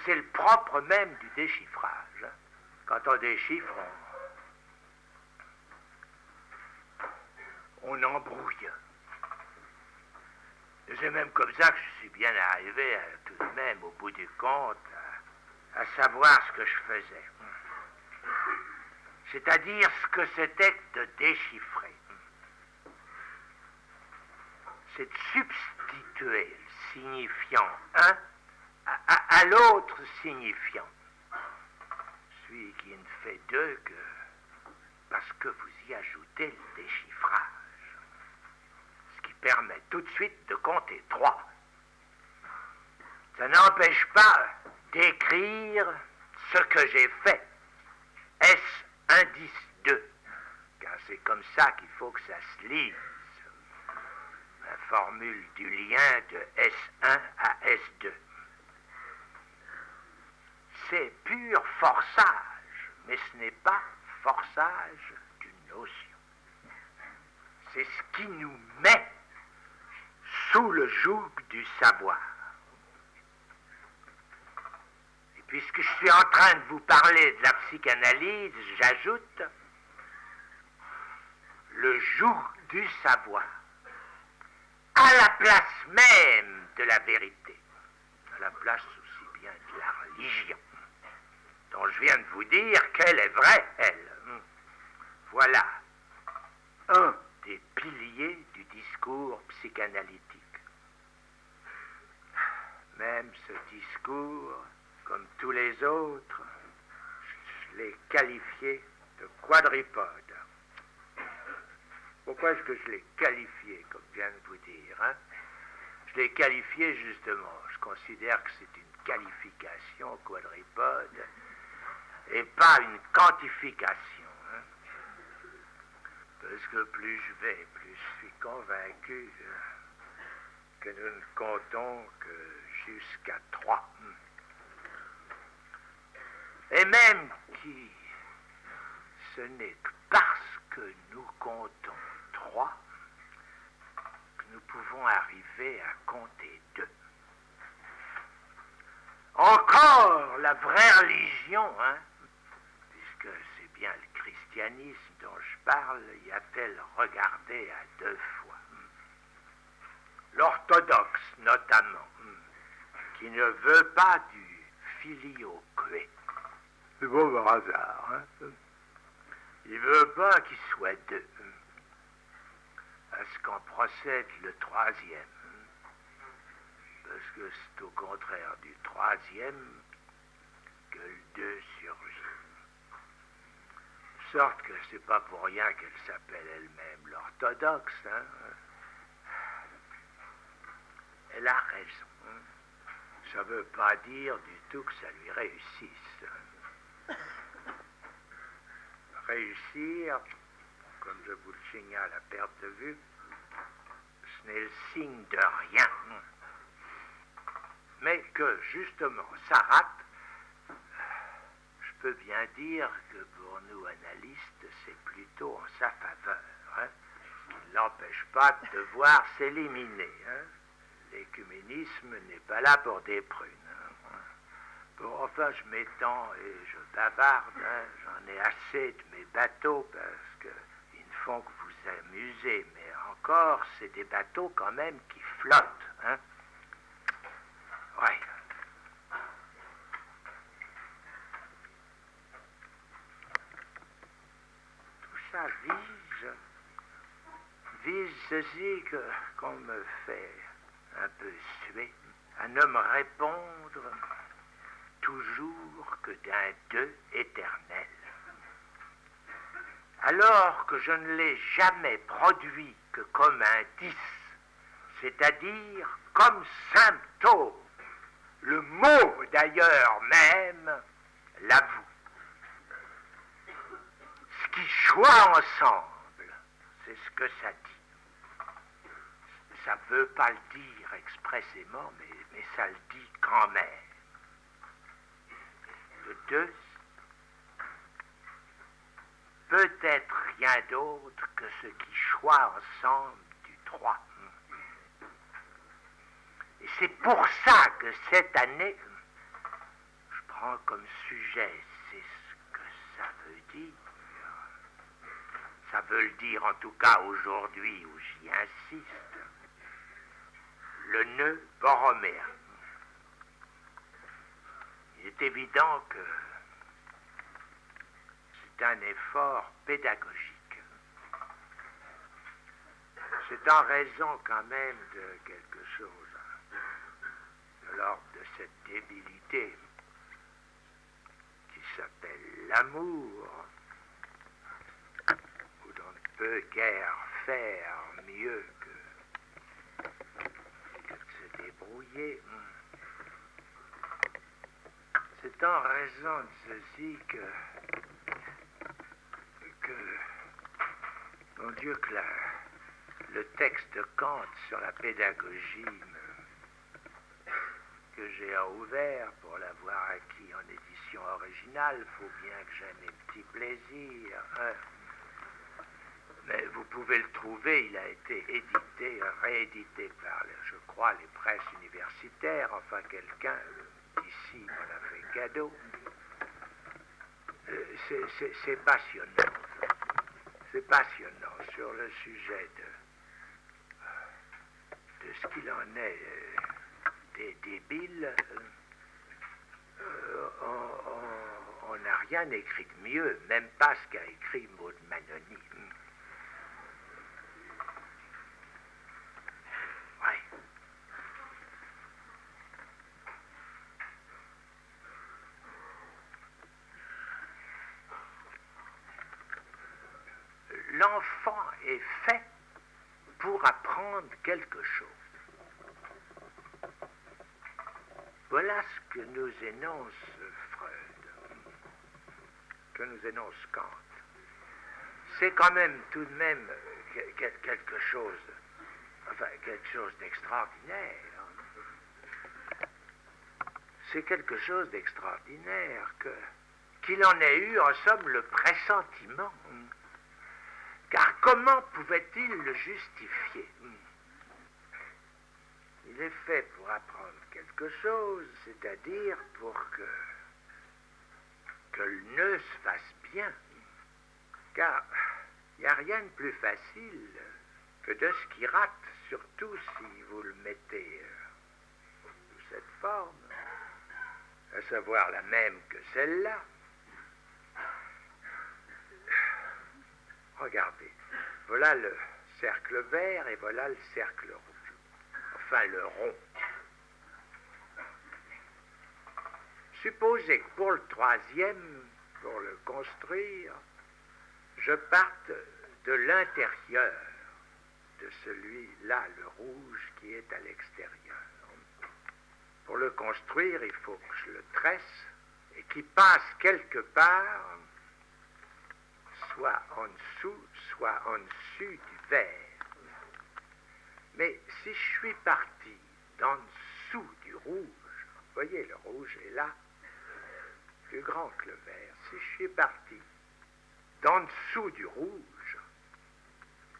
S1: C'est le propre même du déchiffrage. Quand on déchiffre, on embrouille. Et c'est même comme ça que je suis bien arrivé, tout de même, au bout du compte, à savoir ce que je faisais. C'est-à-dire ce que c'était que de déchiffrer. C'est de substituer le signifiant un à l'autre signifiant. Celui qui ne fait deux que parce que vous y ajoutez le déchiffrage. Ce qui permet tout de suite de compter 3. Ça n'empêche pas d'écrire ce que j'ai fait. S indice 2. Car c'est comme ça qu'il faut que ça se lise. La formule du lien de S1 à S2. C'est pur forçage, mais ce n'est pas forçage d'une notion. C'est ce qui nous met sous le joug du savoir. Et puisque je suis en train de vous parler de la psychanalyse, j'ajoute le joug du savoir. À la place même de la vérité, à la place aussi bien de la religion, dont je viens de vous dire qu'elle est vraie, elle. Voilà un des piliers du discours psychanalytique. Même ce discours, comme tous les autres, je l'ai qualifié de quadripode. Pourquoi est-ce que je l'ai qualifié, comme je viens de vous dire, Je l'ai qualifié justement, je considère que c'est une qualification, quadripode, et pas une quantification. Parce que plus je vais, plus je suis convaincu que nous ne comptons que jusqu'à 3. Et même qui, ce n'est que parce que nous comptons 3 que nous pouvons arriver à compter 2. Encore la vraie religion, puisque c'est bien le christianisme dont je parle, y a-t-elle regardé à 2 fois. L'orthodoxe notamment, qui ne veut pas du filioque. C'est pas par hasard. Il veut pas qu'il soit 2. À ce qu'en procède le 3e. Parce que c'est au contraire du 3e que le 2 surgit. De sorte que c'est pas pour rien qu'elle s'appelle elle-même l'orthodoxe. Elle a raison. Ça veut pas dire du tout que ça lui réussisse. Réussir, comme je vous le signale à perte de vue, ce n'est le signe de rien. Mais que, justement, ça rate, je peux bien dire que pour nous analystes, c'est plutôt en sa faveur. Ce qui ne l'empêche pas de devoir s'éliminer. L'écuménisme n'est pas là pour des prunes. Bon, enfin, je m'étends et je bavarde. J'en ai assez de mes bateaux parce qu'ils ne font que vous amuser. Mais encore, c'est des bateaux quand même qui flottent. Oui. Tout ça vise ceci qu'on me fait un peu suer, à ne me répondre toujours que d'un 2 éternel. Alors que je ne l'ai jamais produit que comme un 10, c'est-à-dire comme symptôme. Le mot d'ailleurs même l'avoue. Ce qui choit ensemble, c'est ce que ça dit. Ça ne veut pas le dire expressément, mais ça le dit quand même. Le 2 peut être rien d'autre que ce qui choit ensemble du 3. Et c'est pour ça que cette année, je prends comme sujet, c'est ce que ça veut dire. Ça veut le dire en tout cas aujourd'hui où j'y insiste. Le nœud borroméen. Il est évident que c'est un effort pédagogique. C'est en raison quand même de quelque chose de l'ordre de cette débilité qui s'appelle l'amour, où l'on ne peut guère faire mieux que de se débrouiller. C'est en raison de ceci que mon Dieu, que le texte de Kant sur la pédagogie que j'ai ouvert pour l'avoir acquis en édition originale, faut bien que j'aie mes petits plaisirs. Mais vous pouvez le trouver, il a été édité, réédité par, je crois, les presses universitaires, enfin quelqu'un d'ici me l'a fait cadeau. C'est passionnant. C'est passionnant sur le sujet de ce qu'il en est débile, on n'a rien écrit de mieux, même pas ce qu'a écrit Maud Manoni. Ouais. L'enfant est fait pour apprendre quelque chose. Voilà ce que nous énonce Freud, que nous énonce Kant. C'est quand même tout de même quelque chose, quelque chose d'extraordinaire. C'est quelque chose d'extraordinaire qu'il en ait eu en somme le pressentiment. Car comment pouvait-il le justifier? Il est fait pour apprendre quelque chose, c'est-à-dire pour que le nœud se fasse bien. Car il n'y a rien de plus facile que de ce qui rate, surtout si vous le mettez sous cette forme, à savoir la même que celle-là. Regardez, voilà le cercle vert et voilà le cercle rouge. Enfin, le rond. Supposez que pour le troisième, pour le construire, je parte de l'intérieur de celui-là, le rouge, qui est à l'extérieur. Pour le construire, il faut que je le tresse et qu'il passe quelque part, soit en dessous, soit en dessus du vert. Mais si je suis parti d'en dessous du rouge, vous voyez, le rouge est là, plus grand que le vert. Si je suis parti d'en dessous du rouge,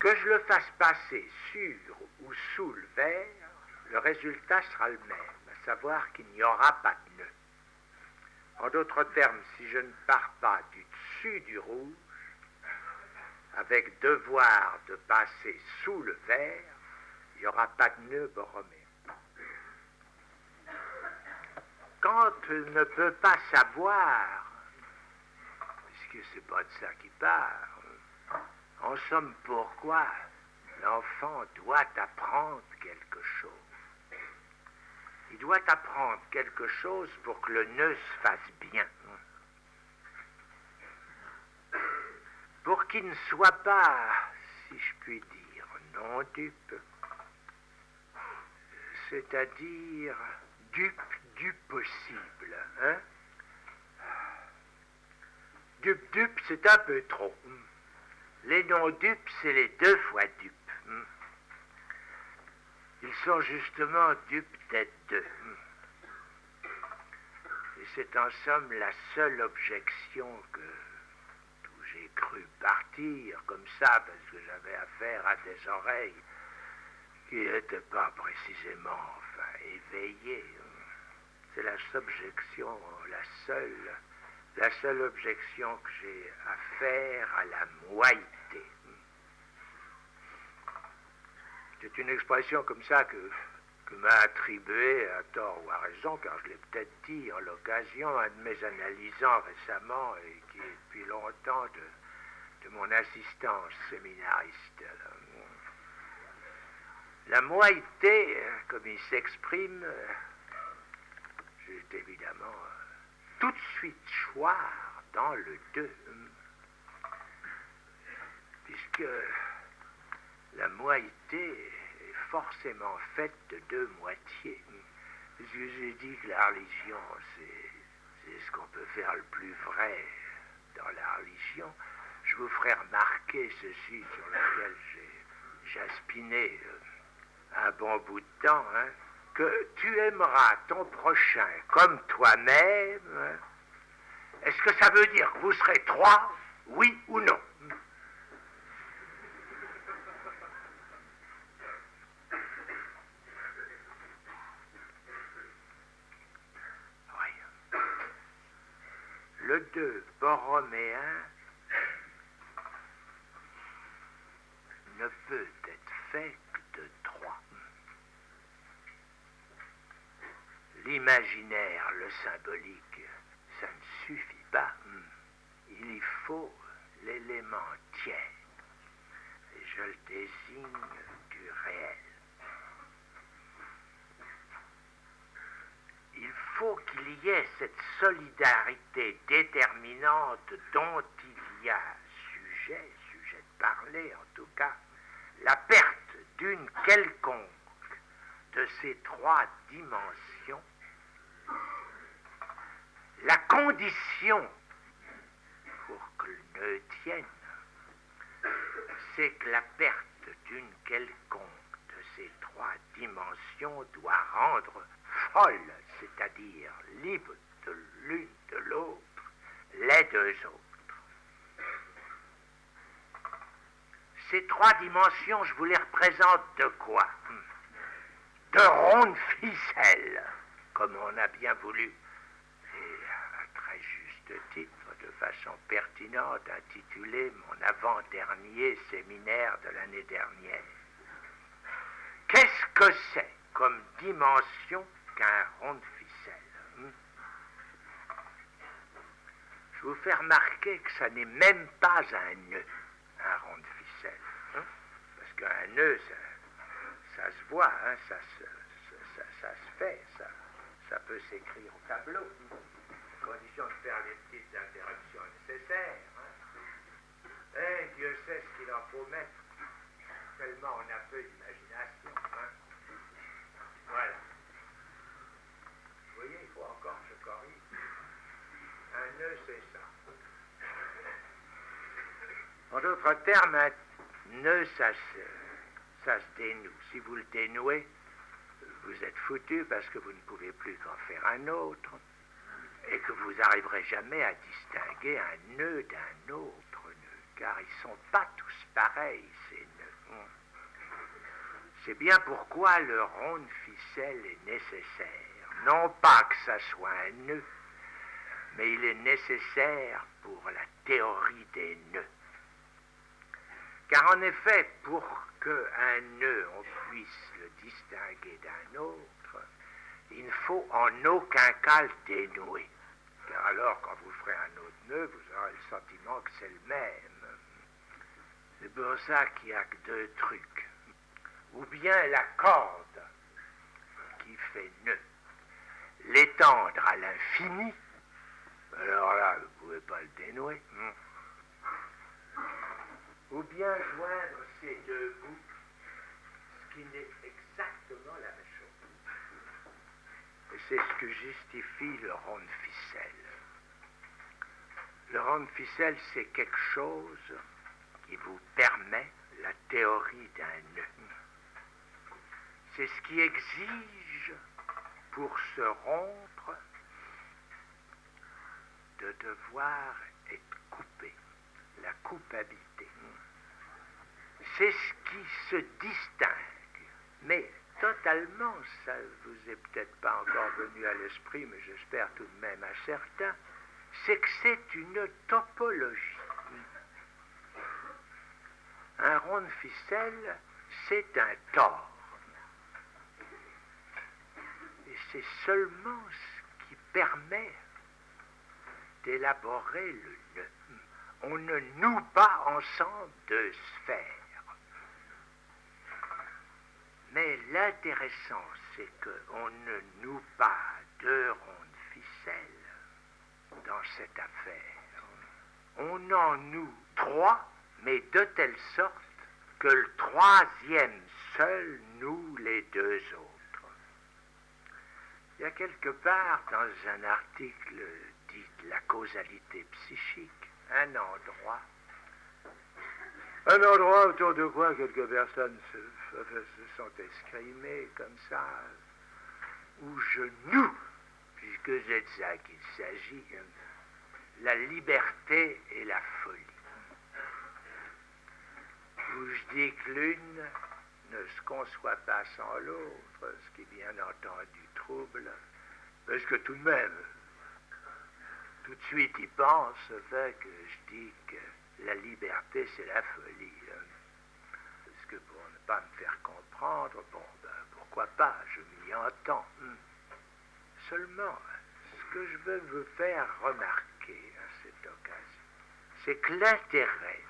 S1: que je le fasse passer sur ou sous le vert, le résultat sera le même, à savoir qu'il n'y aura pas de nœud. En d'autres termes, si je ne pars pas du dessus du rouge, avec devoir de passer sous le vert, il n'y aura pas de nœud borroméen. Kant ne peut pas savoir, puisque c'est pas de ça qu'il parle, en somme pourquoi l'enfant doit apprendre quelque chose. Il doit apprendre quelque chose pour que le nœud se fasse bien. Pour qu'il ne soit pas, si je puis dire, non dupe, c'est-à-dire dupe du possible. Hein? Dupe, c'est un peu trop. Les non-dupes, c'est les deux fois dupes. Ils sont justement dupes d'être deux. Et c'est en somme la seule objection d'où j'ai cru partir comme ça, parce que j'avais affaire à des oreilles qui n'étaient pas précisément éveillées. C'est la objection, la seule objection que j'ai à faire à la moïté. C'est une expression comme ça que m'a attribué à tort ou à raison, car je l'ai peut-être dit en l'occasion, un de mes analysants récemment, et qui est depuis longtemps de mon assistance séminariste. La moïté, comme il s'exprime, c'est évidemment tout de suite choir dans le deux, puisque la moïté est forcément faite de deux moitiés. Parce que j'ai dit que la religion, c'est ce qu'on peut faire le plus vrai dans la religion. Je vous ferai remarquer ceci sur lequel j'ai jaspiné un bon bout de temps, que tu aimeras ton prochain comme toi-même. Est-ce que ça veut dire que vous serez trois, oui ou non? Oui. Le 2 borroméen ne peut être fait que de 3.
S2: l'imaginaire, le symbolique, ça ne suffit pas. Il y faut l'élément tiers. Et je le désigne du réel. Il faut qu'il y ait cette solidarité déterminante dont il y a sujet de parler en tout cas, la perte d'une quelconque de ces trois dimensions, la condition pour que le nœud tienne, c'est que la perte d'une quelconque de ces trois dimensions doit rendre folle, c'est-à-dire libre de l'une de l'autre, les deux autres. Ces trois dimensions, je vous les représente de quoi? De rondes ficelles, comme on a bien voulu, et à très juste titre, de façon pertinente, intitulé mon avant-dernier séminaire de l'année dernière. Qu'est-ce que c'est comme dimension qu'un rond de ficelle? Je vous fais remarquer que ça n'est même pas un nœud, un rond de ficelle. Parce qu'un nœud, ça se voit, ça se fait, ça peut s'écrire au tableau, à condition de faire les petites interruptions nécessaires. Et Dieu sait ce qu'il en faut mettre, tellement on a peu d'imagination. Voilà. Vous voyez, il faut encore que je corrige. Un nœud, c'est ça. En d'autres termes, un nœud, ça se dénoue. Si vous le dénouez, vous êtes foutu parce que vous ne pouvez plus qu'en faire un autre et que vous n'arriverez jamais à distinguer un nœud d'un autre nœud, car ils ne sont pas tous pareils, ces nœuds. C'est bien pourquoi le rond de ficelle est nécessaire. Non pas que ça soit un nœud, mais il est nécessaire pour la théorie des nœuds. Car en effet, pour qu'un nœud, on puisse le distinguer d'un autre, il ne faut en aucun cas le dénouer. Car alors, quand vous ferez un autre nœud, vous aurez le sentiment que c'est le même. C'est pour ça qu'il n'y a que deux trucs. Ou bien la corde qui fait nœud, l'étendre à l'infini, alors là, vous ne pouvez pas le dénouer. Ou bien joindre ces deux bouts, ce qui n'est exactement la même chose. Et c'est ce que justifie le rond de ficelle. Le rond de ficelle, c'est quelque chose qui vous permet la théorie d'un nœud. C'est ce qui exige, pour se rompre, de devoir être coupé, la coupabilité. C'est ce qui se distingue, mais totalement, ça ne vous est peut-être pas encore venu à l'esprit, mais j'espère tout de même à certains, c'est que c'est une topologie. Un rond de ficelle, c'est un tore. Et c'est seulement ce qui permet d'élaborer le nœud. On ne noue pas ensemble deux sphères. Mais l'intéressant, c'est qu'on ne noue pas deux ronds de ficelle dans cette affaire. On en noue trois, mais de telle sorte que le troisième seul noue les deux autres. Il y a quelque part dans un article dit de la causalité psychique, un endroit autour de quoi quelques personnes se sont escrimées comme ça, où je noue, puisque c'est de ça qu'il s'agit, la liberté et la folie. Où je dis que l'une ne se conçoit pas sans l'autre, ce qui est bien entendu trouble, parce que tout de même, tout de suite y pense, fait que je dis que la liberté, c'est la folie. Parce que pour ne pas me faire comprendre, bon, ben, pourquoi pas, je m'y entends. Seulement, ce que je veux vous faire remarquer à cette occasion, c'est que l'intérêt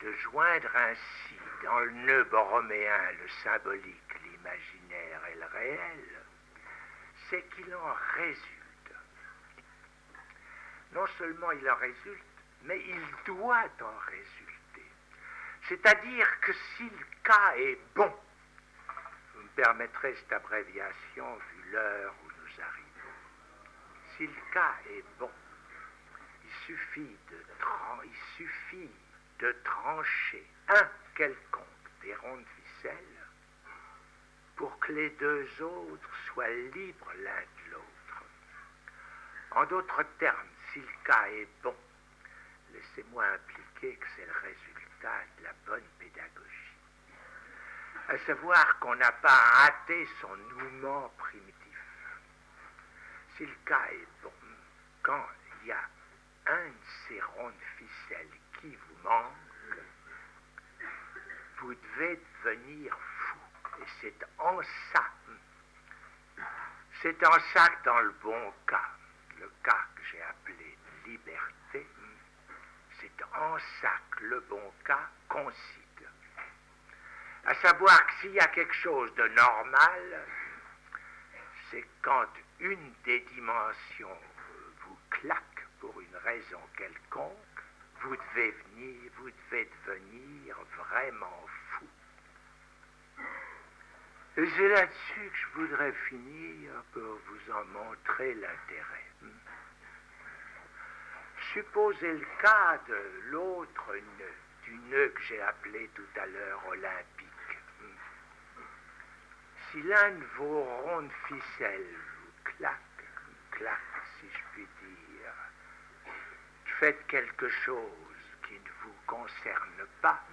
S2: de joindre ainsi dans le nœud borroméen le symbolique, l'imaginaire et le réel, c'est qu'il en résulte. Non seulement il en résulte, mais il doit en résulter. C'est-à-dire que si le cas est bon, vous me permettrez cette abréviation vu l'heure où nous arrivons, si le cas est bon, il suffit de trancher un quelconque des ronds de ficelle pour que les deux autres soient libres l'un de l'autre. En d'autres termes, si le cas est bon, laissez-moi impliquer que c'est le résultat de la bonne pédagogie. À savoir qu'on n'a pas raté son nouement primitif. Si le cas est bon, quand il y a un de ces ronds de ficelle qui vous manque, vous devez devenir fou. Et c'est en ça que dans le bon cas, le cas que j'ai appelé liberté, c'est en ça que le bon cas consiste. À savoir que s'il y a quelque chose de normal, c'est quand une des dimensions vous claque pour une raison quelconque, vous devez devenir vraiment fou. Et c'est là-dessus que je voudrais finir pour vous en montrer l'intérêt. Supposez le cas de l'autre nœud, du nœud que j'ai appelé tout à l'heure olympique. Si l'un de vos ronds de ficelle vous claque, si je puis dire, faites quelque chose qui ne vous concerne pas,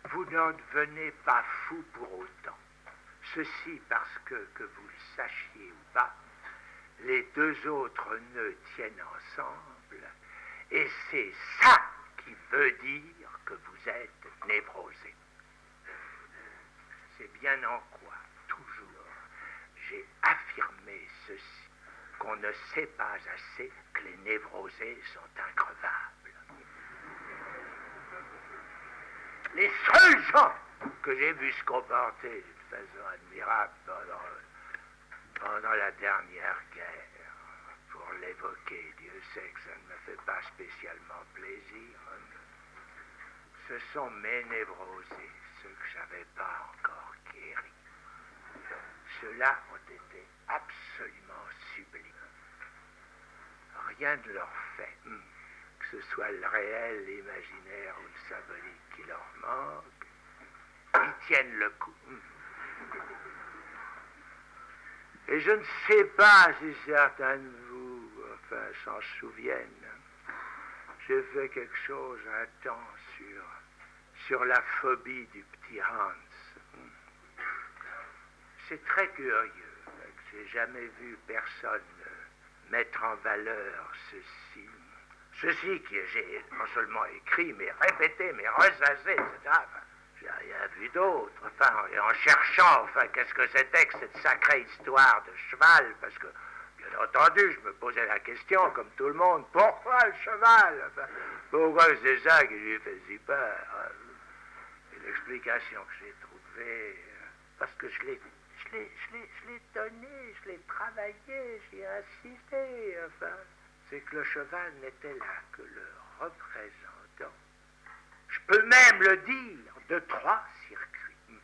S2: vous n'en devenez pas fou pour autant. Ceci parce que vous le sachiez ou pas, les deux autres nœuds tiennent ensemble, et c'est ça qui veut dire que vous êtes névrosé. C'est bien en quoi, toujours, j'ai affirmé ceci, qu'on ne sait pas assez que les névrosés sont increvables. Les seuls gens que j'ai vus se comporter d'une façon admirable pendant la dernière guerre, pour l'évoquer, Dieu sait que ça ne me fait pas spécialement plaisir, ce sont mes névrosés, ceux que je n'avais pas encore guéris. Ceux-là ont été absolument sublimes. Rien ne leur fait, que ce soit le réel, l'imaginaire ou le symbolique qui leur manque, ils tiennent le coup. Et je ne sais pas si certains de vous, s'en souviennent, j'ai fait quelque chose un temps sur la phobie du petit Hans. C'est très curieux, que j'ai jamais vu personne mettre en valeur ceci que j'ai non seulement écrit, mais répété, mais ressassé, etc. J'ai rien vu d'autre. Et en cherchant, qu'est-ce que c'était que cette sacrée histoire de cheval, parce que, bien entendu, je me posais la question, comme tout le monde, pourquoi le cheval? Pourquoi c'est ça que j'ai fait si peur? Et l'explication que j'ai trouvée, parce que je l'ai donné, je l'ai travaillé, j'ai insisté, c'est que le cheval n'était là que le représentant, je peux même le dire, de 3 circuits.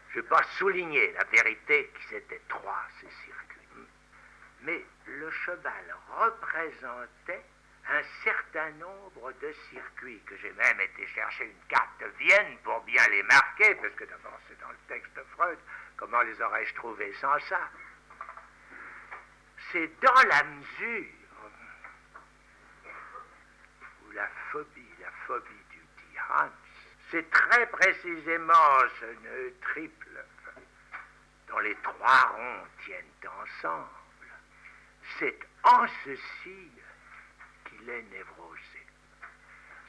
S2: Je n'ai pas souligné la vérité que c'était 3, ces circuits. Mais le cheval représentait un certain nombre de circuits, que j'ai même été chercher une carte de Vienne pour bien les marquer, parce que d'abord c'est dans le texte de Freud, comment les aurais-je trouvés sans ça? C'est dans la mesure où la phobie du petit Hans, c'est très précisément ce nœud triple dont les 3 ronds tiennent ensemble. C'est en ceci qu'il est névrosé.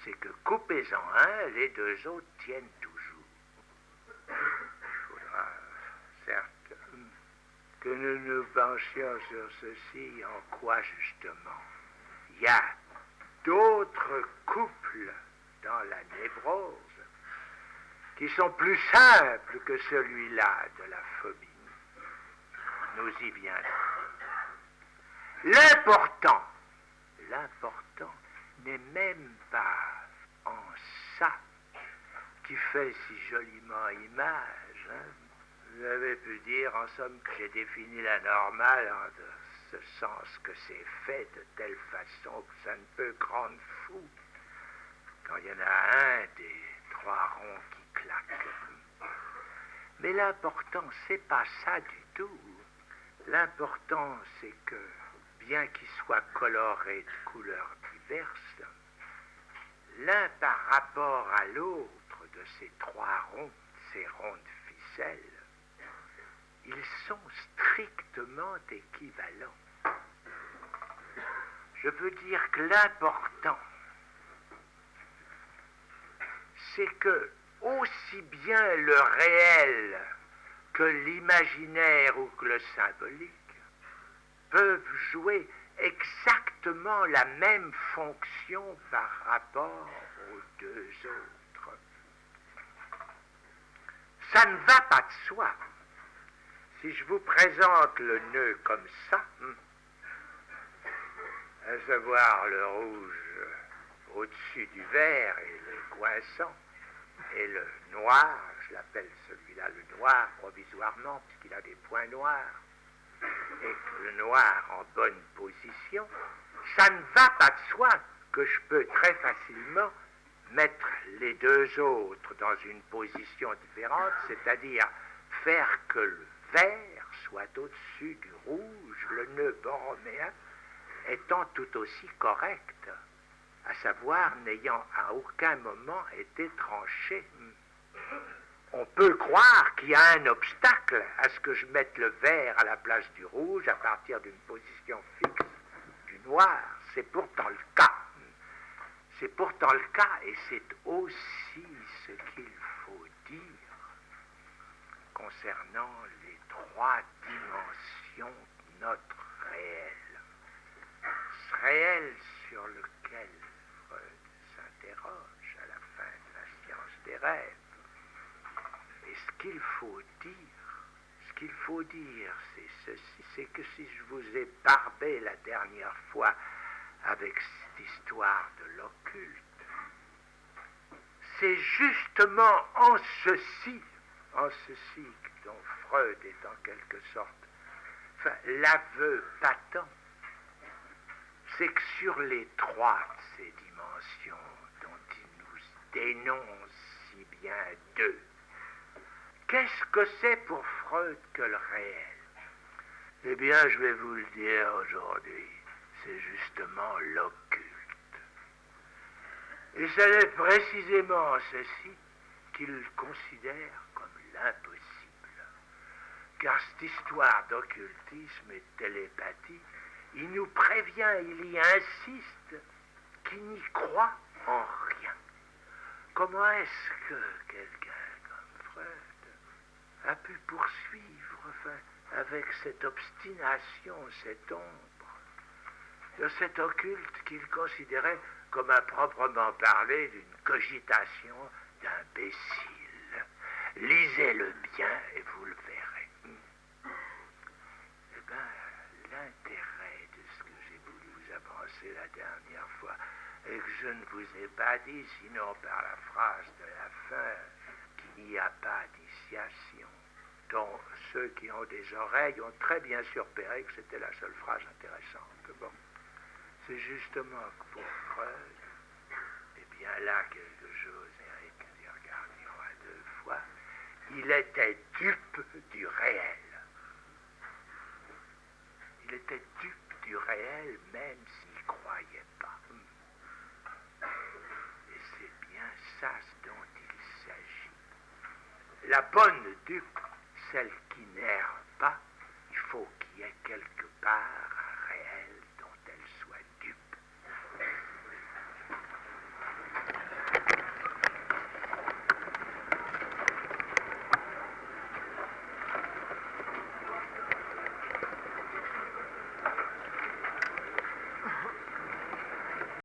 S2: C'est que coupez-en un, les 2 autres tiennent toujours. Il faudra certes que nous nous penchions sur ceci, en quoi justement il y a d'autres couples dans la névrose qui sont plus simples que celui-là de la phobie. Nous y viendrons. L'important n'est même pas en ça qui fait si joliment image. Vous avez pu dire en somme que j'ai défini la normale en ce sens que c'est fait de telle façon que ça ne peut que rendre fou quand il y en a un des trois ronds qui claque. Mais l'important, c'est pas ça du tout. L'important, c'est que, bien qu'il soit coloré de couleurs diverses, l'un par rapport à l'autre de ces trois ronds, ces ronds de ficelle, ils sont strictement équivalents. Je veux dire que l'important, c'est que aussi bien le réel que l'imaginaire ou que le symbolique peuvent jouer exactement la même fonction par rapport aux deux autres. Ça ne va pas de soi. Si je vous présente le nœud comme ça, à savoir le rouge au-dessus du vert et le coinçant, et le noir, je l'appelle celui-là le noir provisoirement, puisqu'il a des points noirs, et le noir en bonne position, ça ne va pas de soi que je peux très facilement mettre les deux autres dans une position différente, c'est-à-dire faire que le vert soit au-dessus du rouge, le nœud borroméen étant tout aussi correct, à savoir n'ayant à aucun moment été tranché. On peut croire qu'il y a un obstacle à ce que je mette le vert à la place du rouge à partir d'une position fixe du noir. C'est pourtant le cas. C'est pourtant le cas et c'est aussi ce qu'il faut dire concernant les trois dimensions de notre réel. Ce réel sur lequel Freud s'interroge à la fin de la science des rêves. Et ce qu'il faut dire, c'est ceci, c'est que si je vous ai barbé la dernière fois avec cette histoire de l'occulte, c'est justement en ceci dont Freud est en quelque sorte, l'aveu patent, c'est que sur les trois de ces dimensions dont il nous dénonce si bien deux, qu'est-ce que c'est pour Freud que le réel? Eh bien, je vais vous le dire aujourd'hui, c'est justement l'occulte. Et c'est précisément ceci qu'il considère comme l'impossible. Car cette histoire d'occultisme et de télépathie, il nous prévient, il y insiste, qu'il n'y croit en rien. Comment est-ce que quelqu'un comme Freud a pu poursuivre avec cette obstination, cette ombre, de cet occulte qu'il considérait comme à proprement parler d'une cogitation d'imbécile. Lisez-le bien et vous le verrez. Eh bien, l'intérêt de ce que j'ai voulu vous avancer la dernière fois, et que je ne vous ai pas dit, sinon par la phrase de la fin, qu'il n'y a pas d'initiation, dont ceux qui ont des oreilles ont très bien surpéré que c'était la seule phrase intéressante. Bon, c'est justement que pour Freud, eh bien là, quelque chose, Eric, dit, regardons à deux fois, il était dupe du réel. Il était dupe du réel, même s'il ne croyait pas. Et c'est bien ça dont il s'agit. La bonne dupe, celle qui n'erre pas, il faut qu'il y ait quelque part